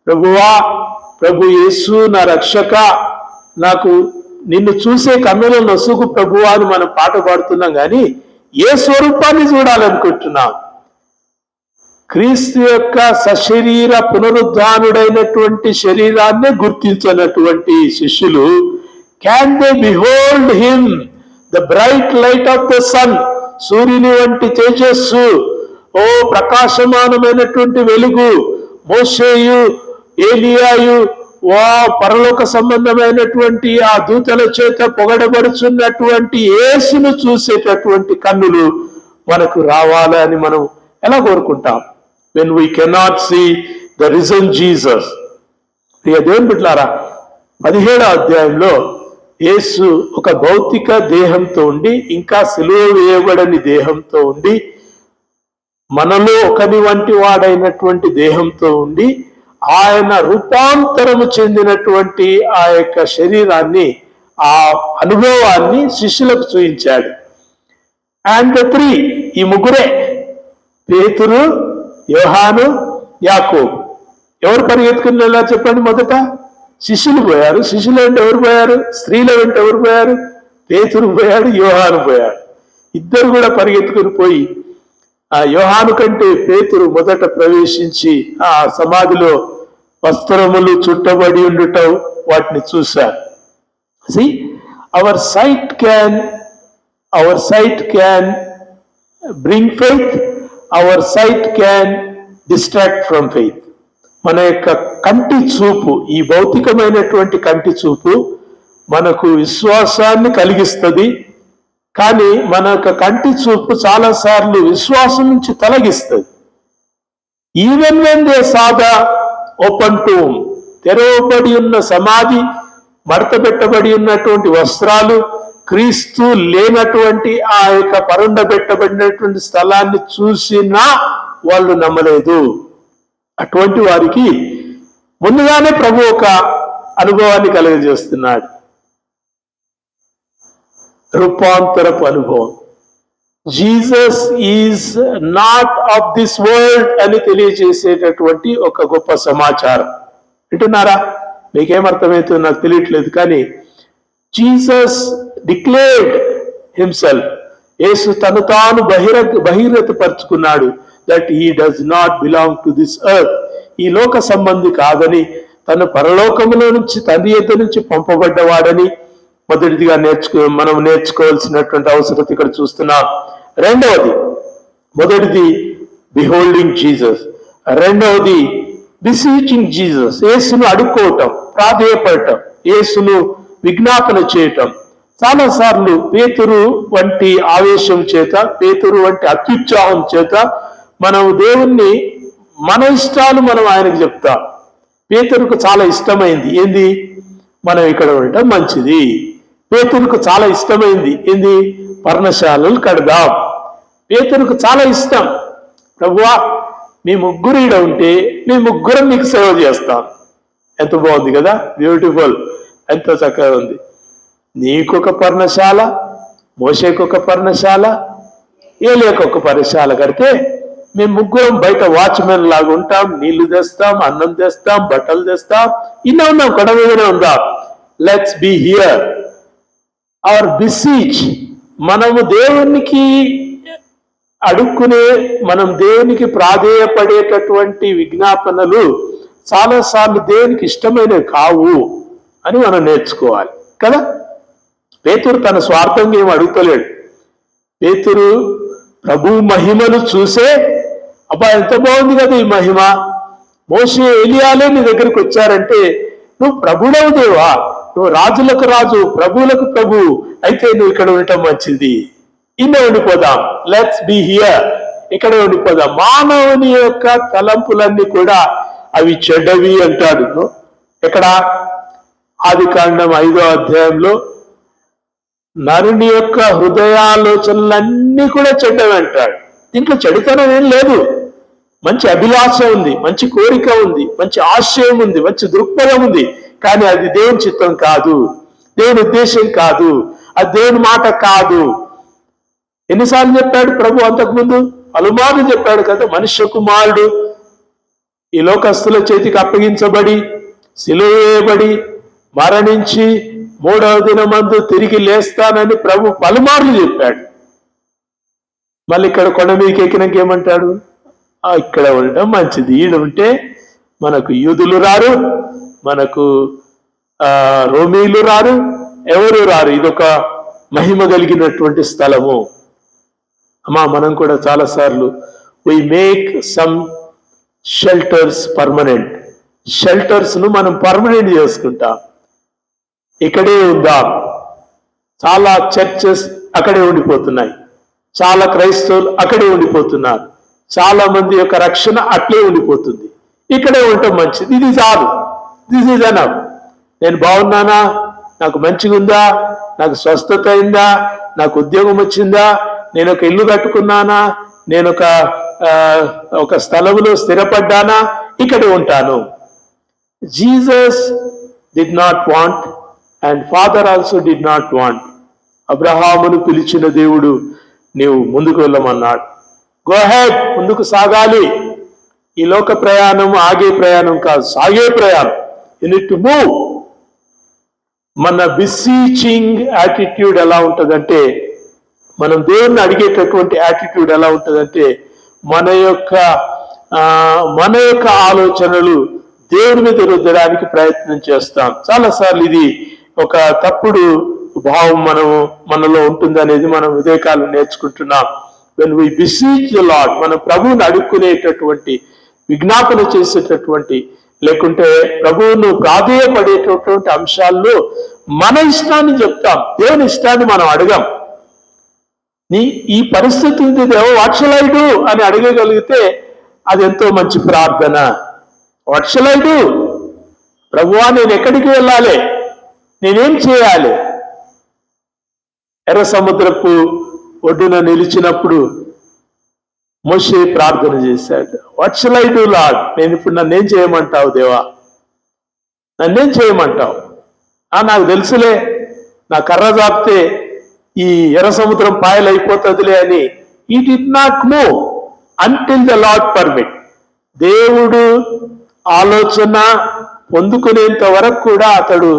[SPEAKER 1] ప్రభువా, ప్రభు యేసు నా రక్షక, నాకు నిన్ను చూసే కన్నుల నొసుగు ప్రభువా అని మనం పాట పాడుతున్నాం, కానీ ఏ స్వరూపాన్ని చూడాలనుకుంటున్నాం? క్రీస్తు యొక్క సశరీర పునరుద్ధానుడైనటువంటి శరీరాన్ని గుర్తించినటువంటి శిష్యులు, can they behold him the bright light of the sun, సూర్యుని వంటి తేజస్సు, ఓ ప్రకాశమానమైనటువంటి వెలుగు, మోషేయు ఏలియాయు పరలోక సంబంధమైనటువంటి ఆ దూతల చేత పొగడబడుచున్నటువంటి యేసును చూసేటటువంటి కన్నులు మనకు రావాలని మనం ఎలా కోరుకుంటాం? when we cannot see the risen Jesus. దేవుని బిడ్డలారా, 17వ అధ్యాయంలో యేసు ఒక భౌతిక దేహంతో ఉండి, ఇంకా సిలువ వేయబడని దేహంతో ఉండి, మనలో ఒకని వంటి వాడైనటువంటి దేహంతో ఉండి, ఆయన రూపాంతరము చెందినటువంటి ఆ యొక్క శరీరాన్ని, ఆ అనుభవాన్ని శిష్యులకు చూపించాడు. అండ్ త్రీ, ఈ ముగ్గురే, పేతురు, యోహాను, యాకోబు. ఎవరు పరిగెత్తుకుని వెళ్ళారు చెప్పండి? మొదట శిష్యులు పోయారు. శిష్యులు వెంట ఎవరు పోయారు? స్త్రీల వెంట ఎవరు పోయారు? పేతురు పోయాడు, యోహాను పోయాడు. ఇద్దరు కూడా పరిగెత్తుకుని పోయి ఆ యోహాను కంటే పేతురు మొదట ప్రవేశించి ఆ సమాధిలో వస్త్రములు చుట్టబడి ఉండటం వాటిని చూశారు. See, our sight can bring faith, our sight can distract from faith. మన యొక్క కంటి చూపు, ఈ భౌతికమైనటువంటి కంటి చూపు మనకు విశ్వాసాన్ని కలిగిస్తుంది, కానీ మన యొక్క కంటి చూపు చాలాసార్లు విశ్వాసం నుంచి తొలగిస్తుంది. Even when they saw the open tomb, తెరవబడి ఉన్న సమాధి, మడత పెట్టబడి ఉన్నటువంటి వస్త్రాలు, క్రీస్తు లేనటువంటి ఆ యొక్క పరుండబెట్టబడినటువంటి స్థలాన్ని చూసినా వాళ్ళు నమ్మలేదు. అటువంటి వారికి ముందుగానే ప్రభు ఒక అనుభవాన్ని కలుగజేస్తున్నాడు, రూపాంతరపు అనుభవం. Jesus is not of this world అని తెలియజేసేటటువంటి ఒక గొప్ప సమాచారం. వింటున్నారా? మీకేమర్థమవుతుందో నాకు తెలియట్లేదు, కానీ జీసస్ డిక్లేర్డ్ హిమ్సెల్ఫ్, యేసు తను తాను బహిర్గతపరుచుకున్నాడు, that he does not belong to this earth, ఈ లోక సంబంధి కాదని, తను పరలోకములో నుంచి, తండ్రి యొద్ద నుంచి పంపబడ్డవాడని మొదటిదిగా మనం నేర్చుకోవాల్సినటువంటి అవసరం ఇక్కడ చూస్తున్నాం. రెండవది, మొదటిది బిహోల్డింగ్ జీసస్, రెండవది బిసీచింగ్ జీసస్, యేసును అడుక్కోవటం, ప్రాధేయపడటం, యేసును విజ్ఞాపన చేయటం. చాలాసార్లు పేతురు వంటి ఆవేశం చేత, పేతురు వంటి అత్యుత్సాహం చేత మనం దేవుణ్ణి, మన ఇష్టాలు మనం ఆయనకు చెప్తాం. పేతురుకు చాలా ఇష్టమైంది ఏంది? మనం ఇక్కడ ఉండటం మంచిది. పేతురుకు చాలా ఇష్టమైంది ఏంది? పర్ణశాలలు కడదాం. పేతురుకు చాలా ఇష్టం, ప్రభువా మీ ముగ్గురు ఈడ ఉంటే మీ ముగ్గురం మీకు సేవ చేస్తాం. ఎంత బాగుంది కదా, బ్యూటిఫుల్, ఎంత చక్కగా ఉంది. నీకొక పర్ణశాల, మోషేకొక పర్ణశాల, ఏలియాకొక పర్ణశాల కడితే మేము ముగ్గురం బయట వాచ్మెన్ లాగా ఉంటాం, నీళ్లు తెస్తాం, అన్నం తెస్తాం, బట్టలు తెస్తాం, ఇన్నా ఉన్నాం, కడ మీదనే ఉందాం. Let's be here. Our beseech, మనము దేవునికి అడుక్కునే, మనం దేవునికి ప్రాధేయపడేటటువంటి విజ్ఞాపనలు చాలాసార్లు దేవునికి ఇష్టమైనవి కావు అని మనం నేర్చుకోవాలి కదా. పేతురు తన స్వార్థంగా ఏం అడుగుతలేడు. పేతురు ప్రభు మహిమను చూసే, అబ్బా ఎంత బాగుంది కదా ఈ మహిమ, మోషే ఏలియాలే నీ దగ్గరికి వచ్చారంటే నువ్వు ప్రభుడవు దేవా, నువ్వు రాజులకు రాజు, ప్రభువులకు ప్రభు, అయితే నువ్వు ఇక్కడ ఉండటం మంచిది. ఇన్నే ఉండిపోదాం, లెట్స్ బి హియర్, ఇక్కడే ఉండిపోదాం. మానవుని యొక్క తలంపులన్నీ కూడా అవి చెడ్డవి అంటాడు. ఇక్కడ ఆదికాండం 5వ అధ్యాయంలో నరుని యొక్క హృదయాలోచనలన్నీ కూడా చెడ్డవి అంటాడు. దీంట్లో చెడుతనం ఏం లేదు. మంచి అభిలాష ఉంది, మంచి కోరిక ఉంది, మంచి ఆశయం ఉంది, మంచి దృక్పథం ఉంది. కానీ అది దేవుని చిత్తం కాదు, దేవుని ఉద్దేశం కాదు, అది దేవుని మాట కాదు. ఎన్నిసార్లు చెప్పాడు ప్రభు అంతకుముందు? పలుమార్లు చెప్పాడు కదా. మనుష్య కుమారుడు ఈ లోకస్తుల చేతికి అప్పగించబడి, సిలువ వేయబడి, మరణించి 3వ దినమందు తిరిగి లేస్తానని ప్రభు పలుమార్లు చెప్పాడు. మళ్ళీ ఇక్కడ కొండ మీదకి ఎక్కినాక ఏమంటాడు? ఇక్కడ ఉండడం మంచిది, ఈడ ఉంటే మనకు యూదులు రారు, మనకు రోమీలు రారు, ఎవరు రారు, ఇదొక మహిమ కలిగినటువంటి స్థలము. అమ్మా, మనం కూడా చాలాసార్లు we make some shelters permanent. షెల్టర్స్ను మనం పర్మనెంట్ చేసుకుంటాం. ఇక్కడే ఉందాం. చాలా చర్చెస్ అక్కడే ఉండిపోతున్నాయి, చాలా క్రైస్తవులు అక్కడే ఉండిపోతున్నారు, చాలా మంది యొక్క రక్షణ అట్లే ఉండిపోతుంది. ఇక్కడే ఉండటం మంచిది, ఇది చాలు, దిస్ ఈజ్ ఎనఫ్. నేను బాగున్నానా, నాకు మంచిగా ఉందా, నాకు స్వస్థత అయిందా, నాకు ఉద్యోగం వచ్చిందా, నేను ఒక ఇల్లు కట్టుకున్నానా, నేను ఒక స్థలంలో స్థిరపడ్డానా, ఇక్కడే ఉంటాను. Jesus did not want and father also did not want. అబ్రహామును పిలిచిన దేవుడు నీవు ముందుకు వెళ్ళమన్నాడు. గో హెడ్, ముందుకు సాగాలి. ఈ లోక ప్రయాణం ఆగే ప్రయాణం కాదు, సాగే ప్రయాణం. You need to move. మన బిసీచింగ్ యాటిట్యూడ్ ఎలా ఉంటుందంటే, మనం దేవుణ్ణి అడిగేటటువంటి యాటిట్యూడ్ ఎలా ఉంటుందంటే, మన యొక్క ఆలోచనలు దేవుని మీద రుద్దడానికి ప్రయత్నం చేస్తాం. చాలాసార్లు ఇది ఒక తప్పుడు భావం మనలో ఉంటుంది అనేది మనం ఉదయకాలం నేర్చుకుంటున్నాం. When we beseech the Lord, మనం ప్రభువుని అడుక్కునేటటువంటి, విజ్ఞాపన చేసేటటువంటి, లేకుంటే ప్రభువును ప్రాధేయపడేటటువంటి అంశాల్లో మన ఇష్టాన్ని చెప్తాం, దేవుని ఇష్టాన్ని మనం అడగం. ఈ పరిస్థితి ఉంది దేవో, వాట్ షల్ ఐ డు అని అడగగలిగితే అది ఎంతో మంచి ప్రార్థన. వాట్ షల్ ఐ డు, ప్రభువా నేను ఎక్కడికి వెళ్ళాలి, నేనేం చేయాలి? ఎర్ర సముద్రపు ఒడ్డున నిలిచినప్పుడు మోషే ప్రార్థన చేశాడు. What shall I do lord, నేను ఇప్పుడు నన్నేం చేయమంటావు దేవా, నన్నేం చేయమంటావు? నాకు తెలుసులే, నా కర్ర జాపితే ఈ ఎర్ర సముద్రం పాయలైపోతుందిలే అని. ఈ did not move until the lord permit. దేవుడు ఆలోచన పొందుకునేంత వరకు కూడా అతడు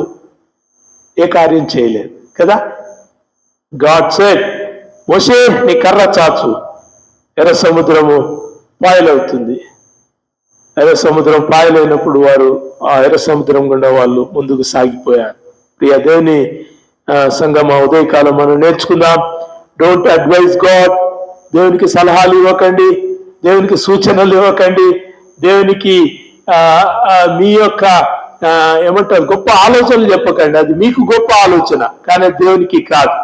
[SPEAKER 1] ఏ కార్యం చేయలేదు కదా. గాడ్ సెడ్, మోషే నీ కర్ర చాచు, ఎర్ర సముద్రము పాయలవుతుంది. ఎర్ర సముద్రం పాయలైనప్పుడు వారు ఆ ఎర్ర సముద్రం గుండా వాళ్ళు ముందుకు సాగిపోయారు. ప్రియ దేవుని సంగమ, ఉదయకాలం మనం నేర్చుకుందాం. Don't advise God. దేవునికి సలహాలు ఇవ్వకండి, దేవునికి సూచనలు ఇవ్వకండి, దేవునికి మీ యొక్క ఏమంటారు గొప్ప ఆలోచనలు చెప్పకండి. అది మీకు గొప్ప ఆలోచన, కానీ దేవునికి కాదు.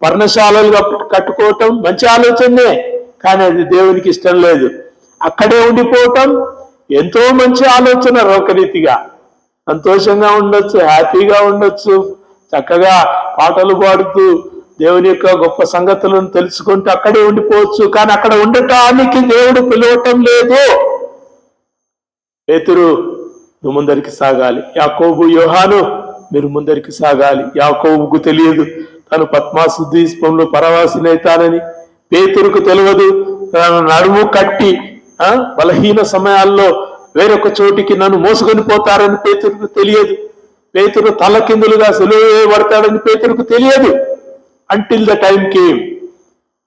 [SPEAKER 1] పర్ణశాలలు కట్టుకోవటం మంచి ఆలోచనే, కానీ అది దేవునికి ఇష్టం లేదు. అక్కడే ఉండిపోవటం ఎంతో మంచి ఆలోచన. రోకరీతిగా సంతోషంగా ఉండొచ్చు, హ్యాపీగా ఉండొచ్చు, చక్కగా పాటలు పాడుతూ దేవుని యొక్క గొప్ప సంగతులను తెలుసుకుంటూ అక్కడే ఉండిపోవచ్చు. కానీ అక్కడ ఉండటానికి దేవుడు పిలవటం లేదు. పేతురు, నువ్వు ముందరికి సాగాలి. యాకోబు, యోహాను, మీరు ముందరికి సాగాలి. యాకోబుకు తెలియదు తను పద్మాసు ద్వీపంలో పరవాసినైతానని, పేతురుకు తెలియదు తను నడుము కట్టి బలహీన సమయాల్లో వేరొక చోటికి నన్ను మోసుకొని పోతారని పేతురుకు తెలియదు. పేతురు తలకిందులుగా సిలువ వేయబడతాడని పేతురుకు తెలియదు. అంటిల్ ద టైం కేమ్,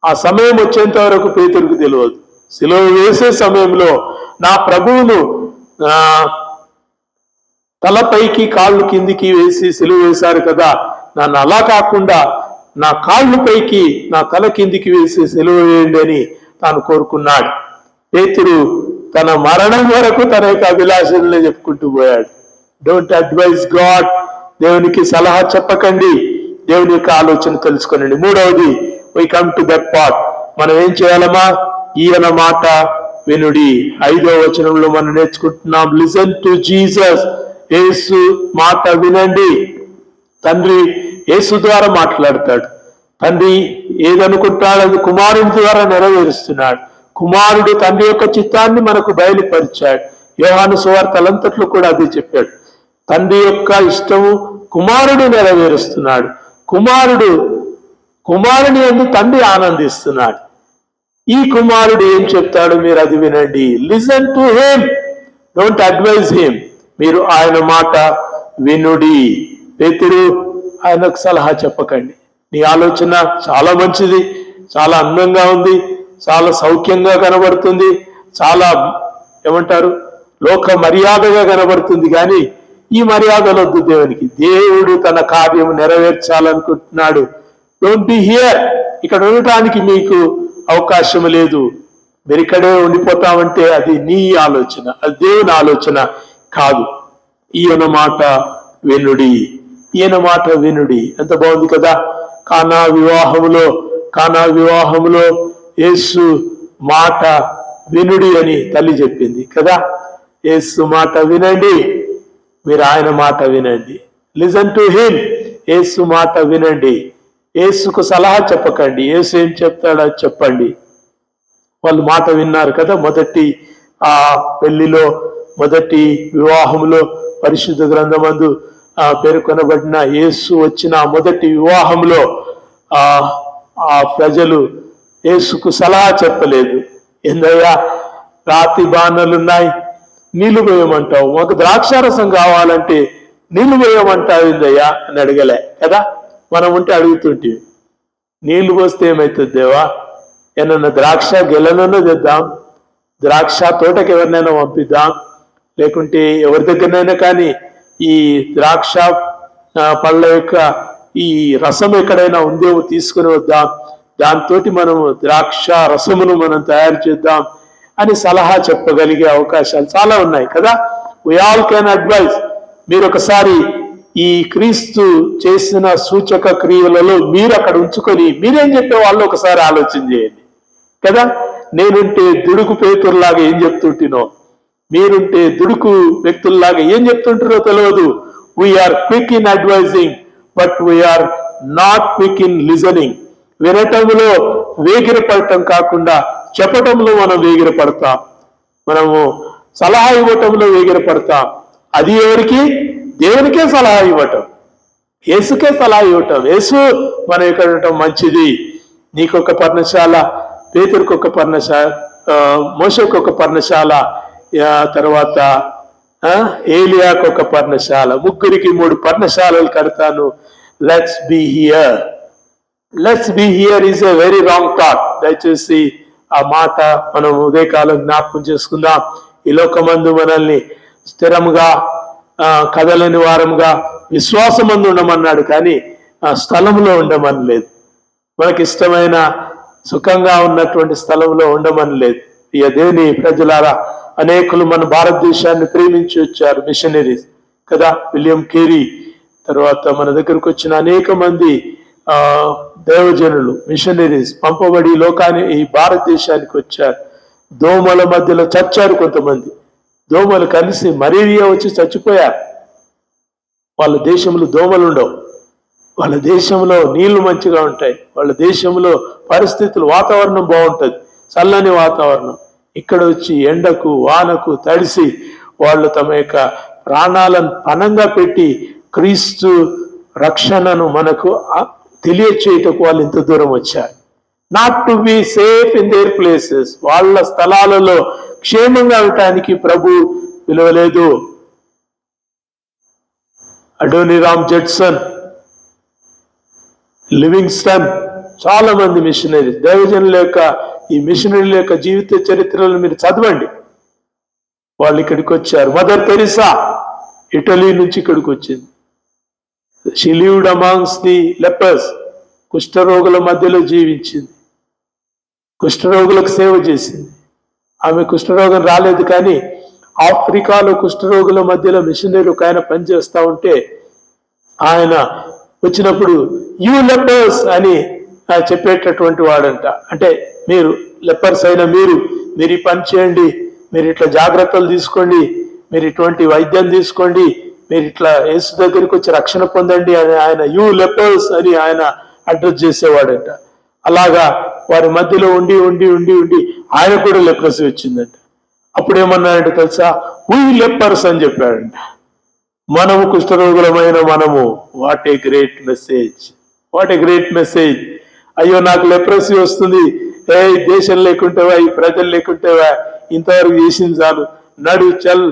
[SPEAKER 1] ఆ సమయం వచ్చేంత వరకు పేతురుకు తెలియదు. సిలువ వేసే సమయంలో నా ప్రభువును తలపైకి కాళ్ళు కిందికి వేసి సిలువ వేశారు కదా, నన్ను అలా కాకుండా నా కాళ్ళు పైకి నా తల కిందికి వేసి సిలువ వేయండి అని తాను కోరుకున్నాడు. పేతురు తన మరణం వరకు తన యొక్క అభిలాషలనే చెప్పుకుంటూ పోయాడు. డోంట్ అడ్వైజ్ గాడ్, దేవునికి సలహా చెప్పకండి, దేవుని యొక్క ఆలోచన తెలుసుకోనండి. మూడవది, why come to that part, మనం ఏం చేయాలమ్మా? ఈయన మాట వినుడి. 5వ వచనంలో మనం నేర్చుకుంటున్నాం, లిసన్ టు జీసస్, యేసు మాట వినండి. తండ్రి యేసు ద్వారా మాట్లాడతాడు. తండ్రి ఏదనుకుంటాడు అది కుమారుడి ద్వారా నెరవేరుస్తున్నాడు. కుమారుడు తండ్రి యొక్క చిత్తాన్ని మనకు బయలుపరిచాడు. యోహాను సువార్తలంతట్లో కూడా అదే చెప్పాడు. తండ్రి యొక్క ఇష్టము కుమారుడు నెరవేరుస్తున్నాడు. కుమారుని యందు తండ్రి ఆనందిస్తున్నాడు. ఈ కుమారుడు ఏం చెప్తాడు మీరు అది వినండి. Listen to him, don't advise him. మీరు ఆయన మాట వినుడి. పేతురు, ఆయనకు సలహా చెప్పకండి. నీ ఆలోచన చాలా మంచిది, చాలా అందంగా ఉంది, చాలా సౌఖ్యంగా కనబడుతుంది, చాలా ఏమంటారు లోక మర్యాదగా కనబడుతుంది. కానీ ఈ మర్యాదలు వద్దు దేవునికి. దేవుడు తన కార్యము నెరవేర్చాలనుకుంటున్నాడు. డోంట్ బి హియర్, ఇక్కడ ఉండటానికి మీకు అవకాశం లేదు. మీరు ఇక్కడే ఉండిపోతామంటే అది నీ ఆలోచన, అది దేవుని ఆలోచన కాదు. ఈయన మాట వినుడి, ఈయన మాట వినుడి. ఎంత బాగుంది కదా. కానా వివాహములో యేసు మాట వినుడి అని తల్లి చెప్పింది కదా. యేసు మాట వినండి, మీరు ఆయన మాట వినండి. లిసన్ టు హిమ్, యేసు మాట వినండి. యేసుకు సలహా చెప్పకండి, యేసు ఏం చెప్తాడో చెప్పండి. వాళ్ళు మాట విన్నారు కదా. మొదటి పెళ్లిలో, మొదటి వివాహంలో పరిశుద్ధ గ్రంథమందు పేర్కొనబడిన యేసు వచ్చిన మొదటి వివాహంలో ఆ ప్రజలు యేసుకు సలహా చెప్పలేదు. ఏందయ్యా, రాతి బాణలున్నాయి, నీళ్లు పోయమంటావు, మాకు ద్రాక్షారసం కావాలంటే నీళ్లు పోయమంటావు ఏందయ్యా అని అడగలే కదా. మనం ఉంటే అడుగుతుంటే, నీళ్లు పోస్తే ఏమవుతుంది దేవా, ఏమన్నా ద్రాక్ష గెలనన్నా తెద్దాం, ద్రాక్ష తోటకి ఎవరినైనా పంపిద్దాం, లేకుంటే ఎవరి దగ్గరనైనా కానీ ఈ ద్రాక్ష పళ్ళ యొక్క ఈ రసం ఎక్కడైనా ఉందేమో తీసుకుని వద్దాం, దాంతో మనము ద్రాక్ష రసమును మనం తయారు చేద్దాం అని సలహా చెప్పగలిగే అవకాశాలు చాలా ఉన్నాయి కదా. We all can advise. మీరు ఒకసారి ఈ క్రీస్తు చేసిన సూచక క్రియలలో మీరు అక్కడ ఉంచుకొని మీరేం చెప్పే వాళ్ళు ఒకసారి ఆలోచన చేయండి కదా. నేనుంటే దుడుకు పేతుల్లాగా ఏం చెప్తుంటినో, మీరుంటే దుడుకు వ్యక్తుల్లాగా ఏం చెప్తుంటారో తెలియదు. We're quick in advising, but we're not quick in listening. వినటంలో వేగిరపడటం కాకుండా చెప్పటంలో మనం వేగిరపడతాం. మనము సలహా ఇవ్వటంలో వేగిరపడతాం. అది ఎవరికి? దేవునికే సలహా ఇవ్వటం, యేసుకే సలహా ఇవ్వటం. యేసు మనం ఇక్కడ ఉండటం మంచిది. నీకొక పర్ణశాల, పేతురికి ఒక పర్ణశాల, మోషకు ఒక పర్ణశాల, తర్వాత ఏలియాకు ఒక పర్ణశాల, ముగ్గురికి 3 పర్ణశాలలు కడతాను. Let's be here. Let's be here is a very wrong thought. దయచేసి ఆ మాట మనం ఉదయకాలం జ్ఞాపకం చేసుకుందాం. ఈ లోకమందు మనల్ని స్థిరంగా కదలని వారంగా విశ్వాసమందు ఉండమన్నాడు, కానీ ఆ స్థలంలో ఉండమని లేదు. మనకి ఇష్టమైన సుఖంగా ఉన్నటువంటి స్థలంలో ఉండమని లేదు. ఇక దేవుని ప్రజలారా, అనేకులు మన భారతదేశాన్ని ప్రేమించి వచ్చారు, మిషనరీస్ కదా. విలియం కేరీ తర్వాత మన దగ్గరకు వచ్చిన అనేక మంది దైవజనులు, మిషనరీస్ పంపబడి ఈ భారతదేశానికి వచ్చారు. దోమల మధ్యలో చచ్చారు కొంతమంది. దోమలు కలిసి మలేరియా వచ్చి చచ్చిపోయారు. వాళ్ళ దేశంలో దోమలు ఉండవు, వాళ్ళ దేశంలో నీళ్లు మంచిగా ఉంటాయి, వాళ్ళ దేశంలో పరిస్థితులు, వాతావరణం బాగుంటుంది, చల్లని వాతావరణం. ఇక్కడ వచ్చి ఎండకు వానకు తడిసి వాళ్ళు తమ యొక్క ప్రాణాలను పణంగా పెట్టి క్రీస్తు రక్షణను మనకు తెలియచేయటకు వాళ్ళు ఇంత దూరం వచ్చారు. Not to be safe in there places. వాళ్ళ స్థలాలలో క్షేమంగా ఉండటానికి ప్రభు పిలవలేదు. అడోనిరామ్ జడ్సన్, లివింగ్స్టన్, చాలా మంది మిషనరీ దైవజనుల యొక్క ఈ మిషనరీల యొక్క జీవిత చరిత్రలను మీరు చదవండి. వాళ్ళు ఇక్కడికి వచ్చారు. మదర్ తెరిసా ఇటలీ నుంచి ఇక్కడికి వచ్చింది. She lived amongst the lepers. కుష్ఠరోగుల మధ్యలో జీవించింది, కుష్ఠరోగులకు సేవ చేసింది. ఆమె కుష్ఠరోగం రాలేదు, కానీ ఆఫ్రికాలో కుష్ఠరోగుల మధ్యలో మిషనరీ ఒక ఆయన పనిచేస్తూ ఉంటే ఆయన వచ్చినప్పుడు యూ లెపర్స్ అని చెప్పేటటువంటి వాడంట. అంటే మీరు లెపర్స్ అయిన మీరు ఈ పని చేయండి, మీరు ఇట్లా జాగ్రత్తలు తీసుకోండి, మీరు ఇటువంటి వైద్యం తీసుకోండి, మీరు ఇట్లా యేసు దగ్గరికి వచ్చి రక్షణ పొందండి అని ఆయన యూ లెపర్స్ అని ఆయన అడ్రస్ చేసేవాడంట. అలాగా వారి మధ్యలో ఉండి ఉండి ఉండి ఉండి ఆయన కూడా లెప్రసీ వచ్చిందంట. అప్పుడు ఏమన్నాడంటే తెలుసా, వీ లెపర్స్ అని చెప్పాడంట. మనము కుష్ఠరోగులమైన మనము. What a great message, what a great message. అయ్యో నాకు లెప్రసీ వస్తుంది, దేశం లేకుంటేవా, ఈ ప్రజలు లేకుంటేవా, ఇంతవరకు చేసింది చాలు, నడు చల్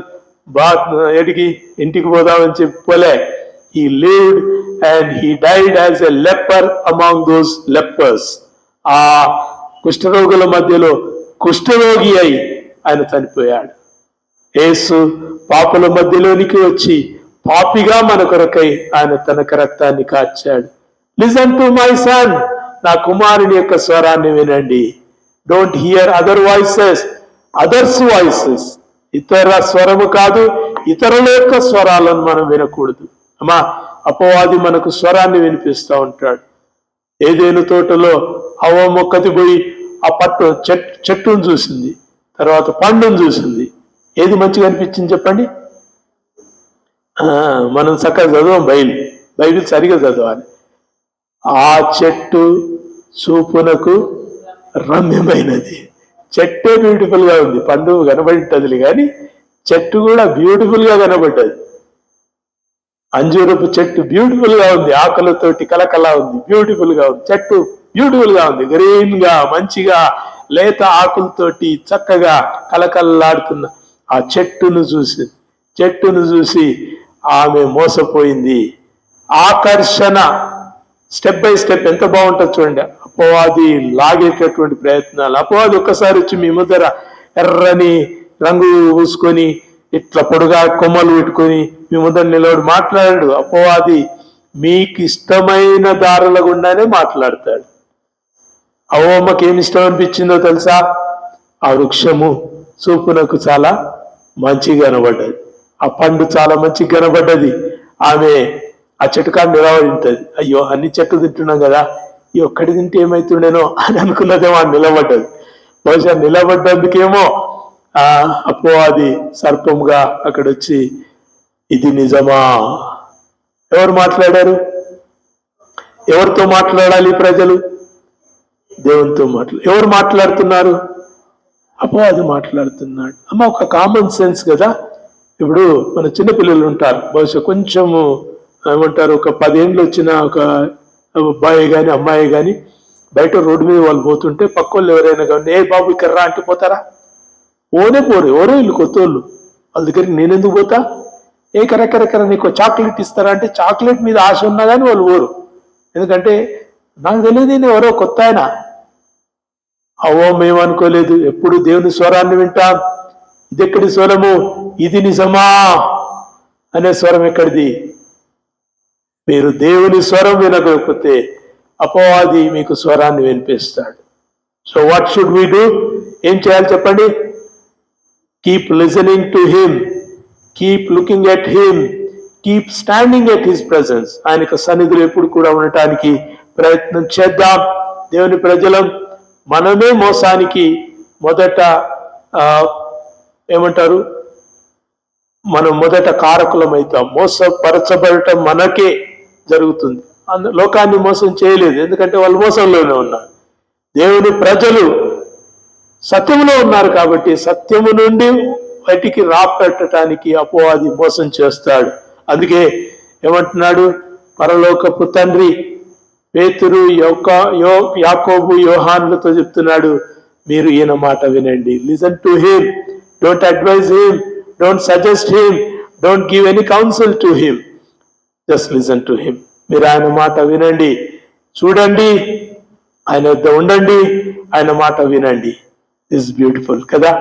[SPEAKER 1] ఎడికి ఇంటికి పోదామని చెప్పలే. He lived and he died as a leopard among those lepers. ఆ కుష్ఠరోగుల మధ్యలో కుష్ఠరోగి అయి ఆయన చనిపోయాడు. యేసు పాపుల మధ్యలోనికి వచ్చి పాపిగా మన కొరకై ఆయన తన రక్తాన్ని కార్చాడు. లిసన్ టు మై సన్, నా కుమారుని యొక్క స్వరాన్ని వినండి. Don't here other voices, others voices. ఇతర స్వరము కాదు, ఇతరుల యొక్క స్వరాలను మనం వినకూడదు. అమ్మా, అపవాది మనకు స్వరాన్ని వినిపిస్తూ ఉంటాడు. ఏదేను తోటలో హవ్వ మొక్కతి పోయి ఆ చెట్టును చూసింది, తర్వాత పండును చూసింది. ఏది మంచిగా అనిపించింది చెప్పండి? మనం చక్కగా చదవం, బైబిల్ సరిగా చదవాలి. ఆ చెట్టు చూపునకు రమ్యమైనది. చెట్టే బ్యూటిఫుల్ గా ఉంది, పండు కనబడింటది కానీ చెట్టు కూడా బ్యూటిఫుల్ గా కనబడ్డది. అంజూరపు చెట్టు బ్యూటిఫుల్ గా ఉంది, ఆకులతోటి కలకలా ఉంది, బ్యూటిఫుల్ గా ఉంది. చెట్టు బ్యూటిఫుల్ గా ఉంది, గ్రీన్ గా మంచిగా లేత ఆకులతోటి చక్కగా కలకల్లాడుతున్న ఆ చెట్టును చూసి ఆమె మోసపోయింది. ఆకర్షణ స్టెప్ బై స్టెప్ ఎంత బాగుంటుంది చూడండి. అపవాది లాగేటటువంటి ప్రయత్నాలు. అపవాది ఒక్కసారి వచ్చి మీ ముందర ఎర్రని రంగు పూసుకొని ఇట్లా పొడుగా కొమ్మలు పెట్టుకొని మీ ముందర నిలబడి మాట్లాడాడు. అపవాది మీకు ఇష్టమైన దారుల గుండానే మాట్లాడతాడు. అవ్వమ్మకి ఏమి ఇష్టం అనిపించిందో తెలుసా? ఆ వృక్షము చూపునకు చాలా మంచిగా కనబడ్డది, ఆ పండు చాలా మంచిగా కనబడ్డది. ఆమె ఆ చెట్టు కాడ నిలబడి ఉంటుంది. అయ్యో అన్ని చెట్లు తింటున్నాం కదా, ఈ ఒక్కటి తింటే ఏమైతుండేనో అని అనుకున్నదేమో ఆ నిలబడ్డది. బహుశా నిలబడ్డందుకేమో అపవాది సర్పంగా అక్కడ వచ్చి, ఇది నిజమా? ఎవరు మాట్లాడారు? ఎవరితో మాట్లాడాలి ప్రజలు? దేవునితో ఎవరు మాట్లాడుతున్నారు? అపవాది మాట్లాడుతున్నాడు. అమ్మ, ఒక కామన్ సెన్స్ కదా. ఇప్పుడు మన చిన్నపిల్లలు ఉంటారు, బహుశా కొంచెము ఏమంటారు, ఒక 10 ఏళ్ళు వచ్చిన ఒక అబ్బాయి కానీ అమ్మాయి కానీ బయట రోడ్డు మీద వాళ్ళు పోతుంటే పక్క వాళ్ళు ఎవరైనా కానీ ఏ బాబు ఇక్కడ రా అంటే పోతారా? పోరు. ఎవరో వీళ్ళు కొత్త వాళ్ళు, వాళ్ళ దగ్గరికి నేనెందుకు పోతా? కరెక్ట్ నీకు చాక్లెట్ ఇస్తారా అంటే చాక్లెట్ మీద ఆశ ఉన్నా కానీ వాళ్ళు పోరు. ఎందుకంటే నాకు తెలియదు, నేను ఎవరో కొత్త ఆయన. అవో మేము అనుకోలేదు, ఎప్పుడు దేవుని స్వరాన్ని వింటాం. ఇది ఎక్కడి స్వరము? ఇది నిజమా అనే స్వరం ఎక్కడిది? మీరు దేవుని స్వరం వినకపోతే అపవాది మీకు స్వరాన్ని వినిపిస్తాడు. So what should we do? ఏం చేయాలి చెప్పండి? Keep listening to him, keep looking at him, keep standing at his presence. ఆయనకు సన్నిధిలో ఎప్పుడు కూడా ఉండటానికి ప్రయత్నం చేద్దాం. దేవుని ప్రజలం, మనమే మోసానికి మొదట ఏమంటారు, మనం మొదట కారకులం అవుతాం. మోసపరచబడటం మనకే జరుగుతుంది. లోకాన్ని మోసం చేయలేదు, ఎందుకంటే వాళ్ళు మోసంలోనే ఉన్నారు. దేవుని ప్రజలు సత్యములో ఉన్నారు కాబట్టి సత్యము నుండి బయటికి రాపెట్టడానికి అపవాది మోసం చేస్తాడు. అందుకే ఏమంటున్నాడు పరలోకపు తండ్రి పేతురు, యాకోబు, యోహానులతో చెప్తున్నాడు, మీరు ఈయన మాట వినండి. Listen to him, don't advise him, don't suggest him, don't give any counsel to him, just listen to him. మీరు ఆయన మాట వినండి, చూడండి, ఆయన వద్ద ఉండండి, ఆయన మాట వినండి. దిస్ బ్యూటిఫుల్ కదా.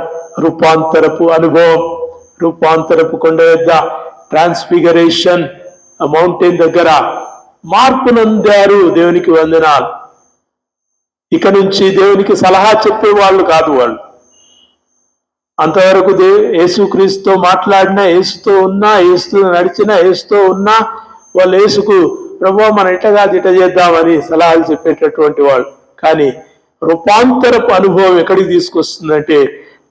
[SPEAKER 1] రూపాంతరపు అనుభవం, రూపాంతరపు కొండ యొద్ద, ట్రాన్స్ఫిగరేషన్ మౌంటైన్ దగ్గర మార్పు నొందారు. దేవునికి వందనాలు. ఇక నుంచి దేవునికి సలహా చెప్పే వాళ్ళు కాదు వాళ్ళు. అంతవరకు యేసుక్రీస్తుతో మాట్లాడినా, యేసుతో ఉన్నా, యేసుతో నడిచినా, యేసుతో ఉన్నా వాళ్ళు యేసుకు ప్రభువా మనం ఇట్ట కాదు ఇట చేద్దామని సలహాలు చెప్పేటటువంటి వాళ్ళు. కానీ రూపాంతరపు అనుభవం ఎక్కడికి తీసుకొస్తుందంటే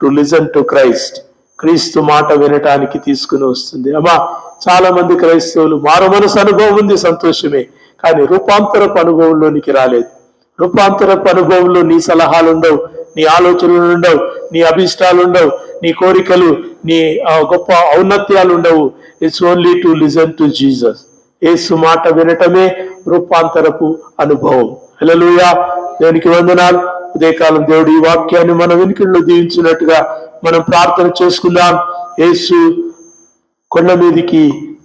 [SPEAKER 1] టు లిజన్ టు క్రైస్ట్, క్రీస్తు మాట వినటానికి తీసుకుని వస్తుంది. అమ్మా చాలా మంది క్రైస్తవులు మారు మనసు అనుభవం ఉంది, సంతోషమే, కానీ రూపాంతరపు అనుభవంలోనికి రాలేదు. రూపాంతరపు అనుభవంలో నీ సలహాలు ఉండవు, నీ ఆలోచనలు ఉండవు, నీ అభిష్టాలు ఉండవు, నీ కోరికలు, నీ గొప్ప ఔన్నత్యాలు ఉండవు. It's only to listen to Jesus. యేసు మాట వినటమే రూపాంతరపు అనుభవం. హల్లెలూయా, దేవునికి వందనాలు. ఉదయకాలం దేవుడు ఈ వాక్యాన్ని మన వెనుకల్లో దీవించినట్టుగా మనం ప్రార్థన చేసుకుందాం. యేసు కొండ మీదికి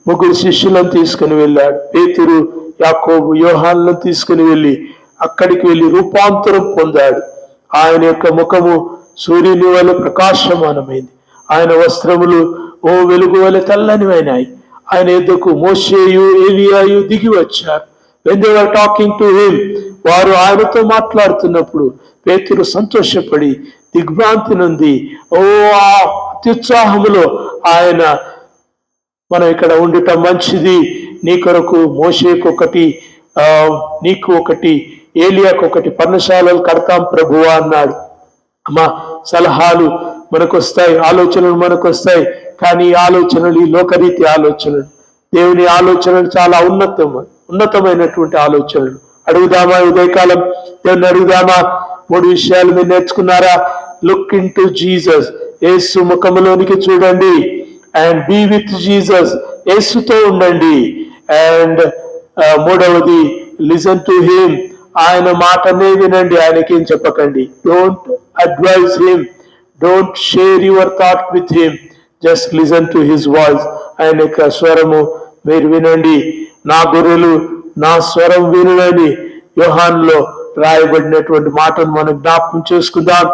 [SPEAKER 1] 3 శిష్యులను తీసుకుని వెళ్ళాడు. పేతురు, యాకోబు, యోహానులను తీసుకుని వెళ్ళి అక్కడికి వెళ్ళి రూపాంతరం పొందాడు. ఆయన యొక్క ముఖము సూర్యుని వలె ప్రకాశమానమైంది, ఆయన వస్త్రములు ఓ వెలుగు వలె తెల్లనివైనాయి. ఆయన ఎద్దుకు మోషేయు ఏలియాయు దిగి వచ్చారు. when they were talking to him, వారు ఆయనతో మాట్లాడుతున్నప్పుడు పేతురు సంతోషపడి దిగ్భ్రాంతి నుండి అత్యుత్సాహములో ఆయన మనం ఇక్కడ ఉండటం మంచిది, నీ కొరకు మోషేకు ఒకటి, నీకు ఒకటి, ఏలియాకు ఒకటి పర్ణశాలలు కడతాం ప్రభువా అన్నాడు. మా సలహాలు మనకు వస్తాయి, ఆలోచనలు మనకు వస్తాయి, కానీ ఈ ఆలోచనలు ఈ లోకరీతి ఆలోచనలు, దేవుని ఆలోచనలు చాలా ఉన్నతమైనటువంటి ఆలోచనలు. అడుగుదామా ఉదయకాలం, దేవుని అడుగుదామా? 3 విషయాలు మీరు నేర్చుకున్నారా? లుక్ ఇన్ టు జీసస్, యేసు ముఖములోనికి చూడండి. అండ్ బీ విత్ జీసస్, యేసుతో ఉండండి. అండ్ మూడవది లిసన్ టు హిమ్, ఆయన మాటనే వినండి, ఆయనకేం చెప్పకండి. Don't advise him, don't share your thought with him, just listen to his voice. ఆయన యొక్క స్వరము మీరు వినండి. నా గొర్రెలు నా స్వరం వినునని యోహానులో రాయబడినటువంటి మాటను మనం జ్ఞాపకం చేసుకుందాం.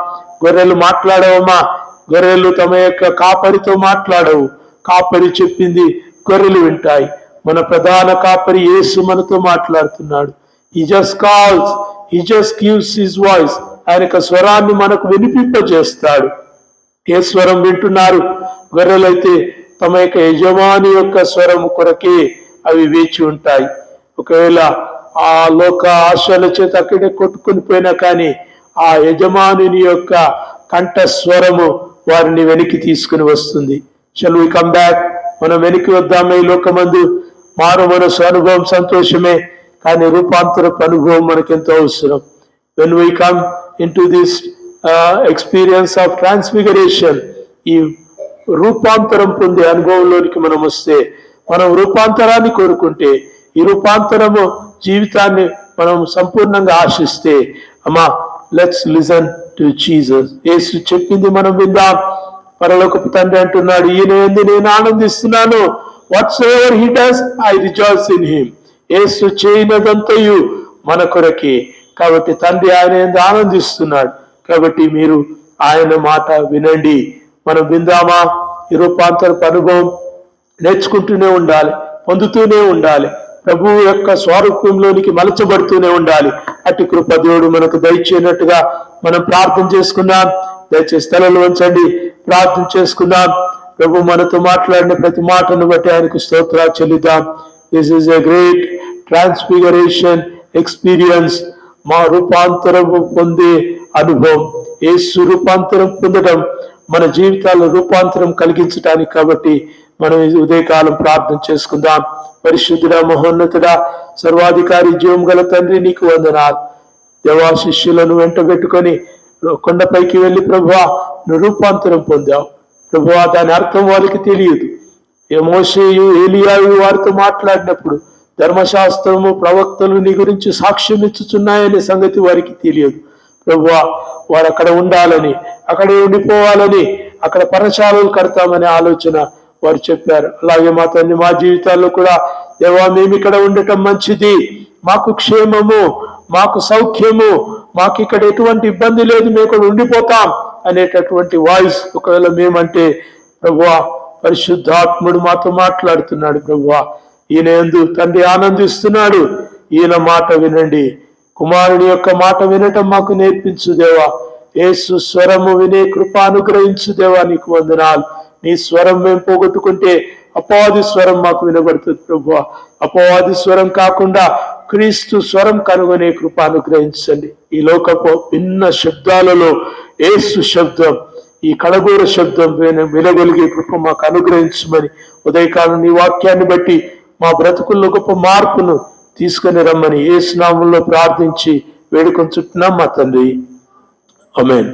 [SPEAKER 1] గొర్రెలు మాట్లాడవమ్మా, గొర్రెలు తమ యొక్క కాపరితో మాట్లాడవు. కాపరి చెప్పింది గొర్రెలు వింటాయి. మన ప్రధాన కాపరి యేసు మనతో మాట్లాడుతున్నాడు. He just calls, he just gives his voice. ఆయన యొక్క స్వరాన్ని మనకు వినిపింపజేస్తాడు. ఏ స్వరం వింటున్నారు? గొర్రెలైతే తమ యొక్క యజమాని యొక్క స్వరం కొరకే అవి వేచి ఉంటాయి. ఒకవేళ ఆ లోక ఆశల చేత అక్కడే కొట్టుకుని పోయినా కానీ ఆ యజమానుని యొక్క కంఠస్వరము వారిని వెనక్కి తీసుకుని వస్తుంది. Shall we come back? మనం వెనక్కి వద్దామే. ఈ లోకమందు మారు మనసు అనుభవం సంతోషమే, కానీ రూపాంతరపు అనుభవం మనకెంతో అవసరం. when we come into this experience of transfiguration, ఈ రూపాంతరం పొందే అనుభవంలోనికి మనం వస్తే, మనం రూపాంతరాన్ని కోరుకుంటే, ఈ రూపాంతరము జీవితాన్ని మనం సంపూర్ణంగా ఆశిస్తే, అమ్మా లెట్స్ లిసన్ టు జీసస్. యేసు చెప్పింది మనం విందాం. పరలోకపు తండ్రి అంటున్నాడు, ఈయన యందు నేను ఆనందిస్తున్నాను. Whatsoever he does I rejoice in him. యేసు చేయనదంతయు మన కొరకే. కాబట్టి తండ్రి ఆయన యందు ఆనందిస్తున్నాడు. కాబట్టి మీరు ఆయన మాట వినండి. మనం విందామా? ఈ రూపాంతరపు అనుభవం నేర్చుకుంటూనే ఉండాలి, పొందుతూనే ఉండాలి, ప్రభువు యొక్క స్వరూపంలోనికి మలచబడుతూనే ఉండాలి. అట్టి కృప దేవుడు మనకు దయచేయనట్టుగా మనం ప్రార్థన చేసుకుందాం. దయచేసి తలలు వంచండి, ప్రార్థన చేసుకుందాం. ప్రభు మనతో మాట్లాడిన ప్రతి మాటను బట్టి ఆయనకు స్తోత్రాలు చెల్లిద్దాం. This is a great transfiguration experience. మా రూపాంతరం పొందే అనుభవం, యేసు రూపాంతరం పొందడం మన జీవితాల్లో రూపాంతరం కలిగించడానికి. కాబట్టి మనం ఉదయకాలం ప్రార్థన చేసుకుందాం. పరిశుద్ధుడా, మహోన్నతుడా, సర్వాధికారి, జీవం గల తండ్రి, నీకు వందనాలు. దేవా, శిష్యులను వెంట పెట్టుకొని కొండపైకి వెళ్ళి ప్రభువా నువ్వు రూపాంతరం పొందావు. ప్రభువా దాని అర్థం వారికి తెలియదు. మోషేయు ఏలియాయు వారితో మాట్లాడినప్పుడు ధర్మశాస్త్రము ప్రవక్తలు నీ గురించి సాక్ష్యం ఇచ్చుచున్నాయనే సంగతి వారికి తెలియదు. ప్రభువా వారు అక్కడ ఉండాలని, అక్కడే ఉండిపోవాలని, అక్కడ పర్ణశాలలు కడతామనే ఆలోచన వారు చెప్పారు. అలాగే మా తండ్రి, మా జీవితాల్లో కూడా దేవా మేము ఇక్కడ ఉండటం మంచిది, మాకు క్షేమము, మాకు సౌఖ్యము, మాకు ఇక్కడ ఎటువంటి ఇబ్బంది లేదు, మేము ఇక్కడ ఉండిపోతాం అనేటటువంటి వాయిస్ ఒకవేళ మేమంటే, ప్రభువా పరిశుద్ధాత్ముడు మాతో మాట్లాడుతున్నాడు. ప్రభువా ఈయన యందు తండ్రి ఆనందిస్తున్నాడు. ఈయన మాట వినండి. కుమారుని యొక్క మాట వినటం మాకు నేర్పించు దేవా. యేసు స్వరము వినే కృప అనుగ్రహించు దేవా. నీకు వందనాలు. నీ స్వరం మేము పోగొట్టుకుంటే అపవాది స్వరం మాకు వినబడుతుంది ప్రభువా. అపవాది స్వరం కాకుండా క్రీస్తు స్వరం కనుగొనే కృప అనుగ్రహించండి. ఈ లోకపు భిన్న శబ్దాలలో యేసు శబ్దం, ఈ కడగూర శబ్దం వినగలిగే కృప మాకు అనుగ్రహించమని ఉదయకాలం నీ వాక్యాన్ని బట్టి మా బ్రతుకుల్లో గొప్ప మార్పును తీసుకొని రమ్మని యేసు నామములో ప్రార్థించి వేడుకొంచుతున్నాం మా తండ్రి. ఆమేన్.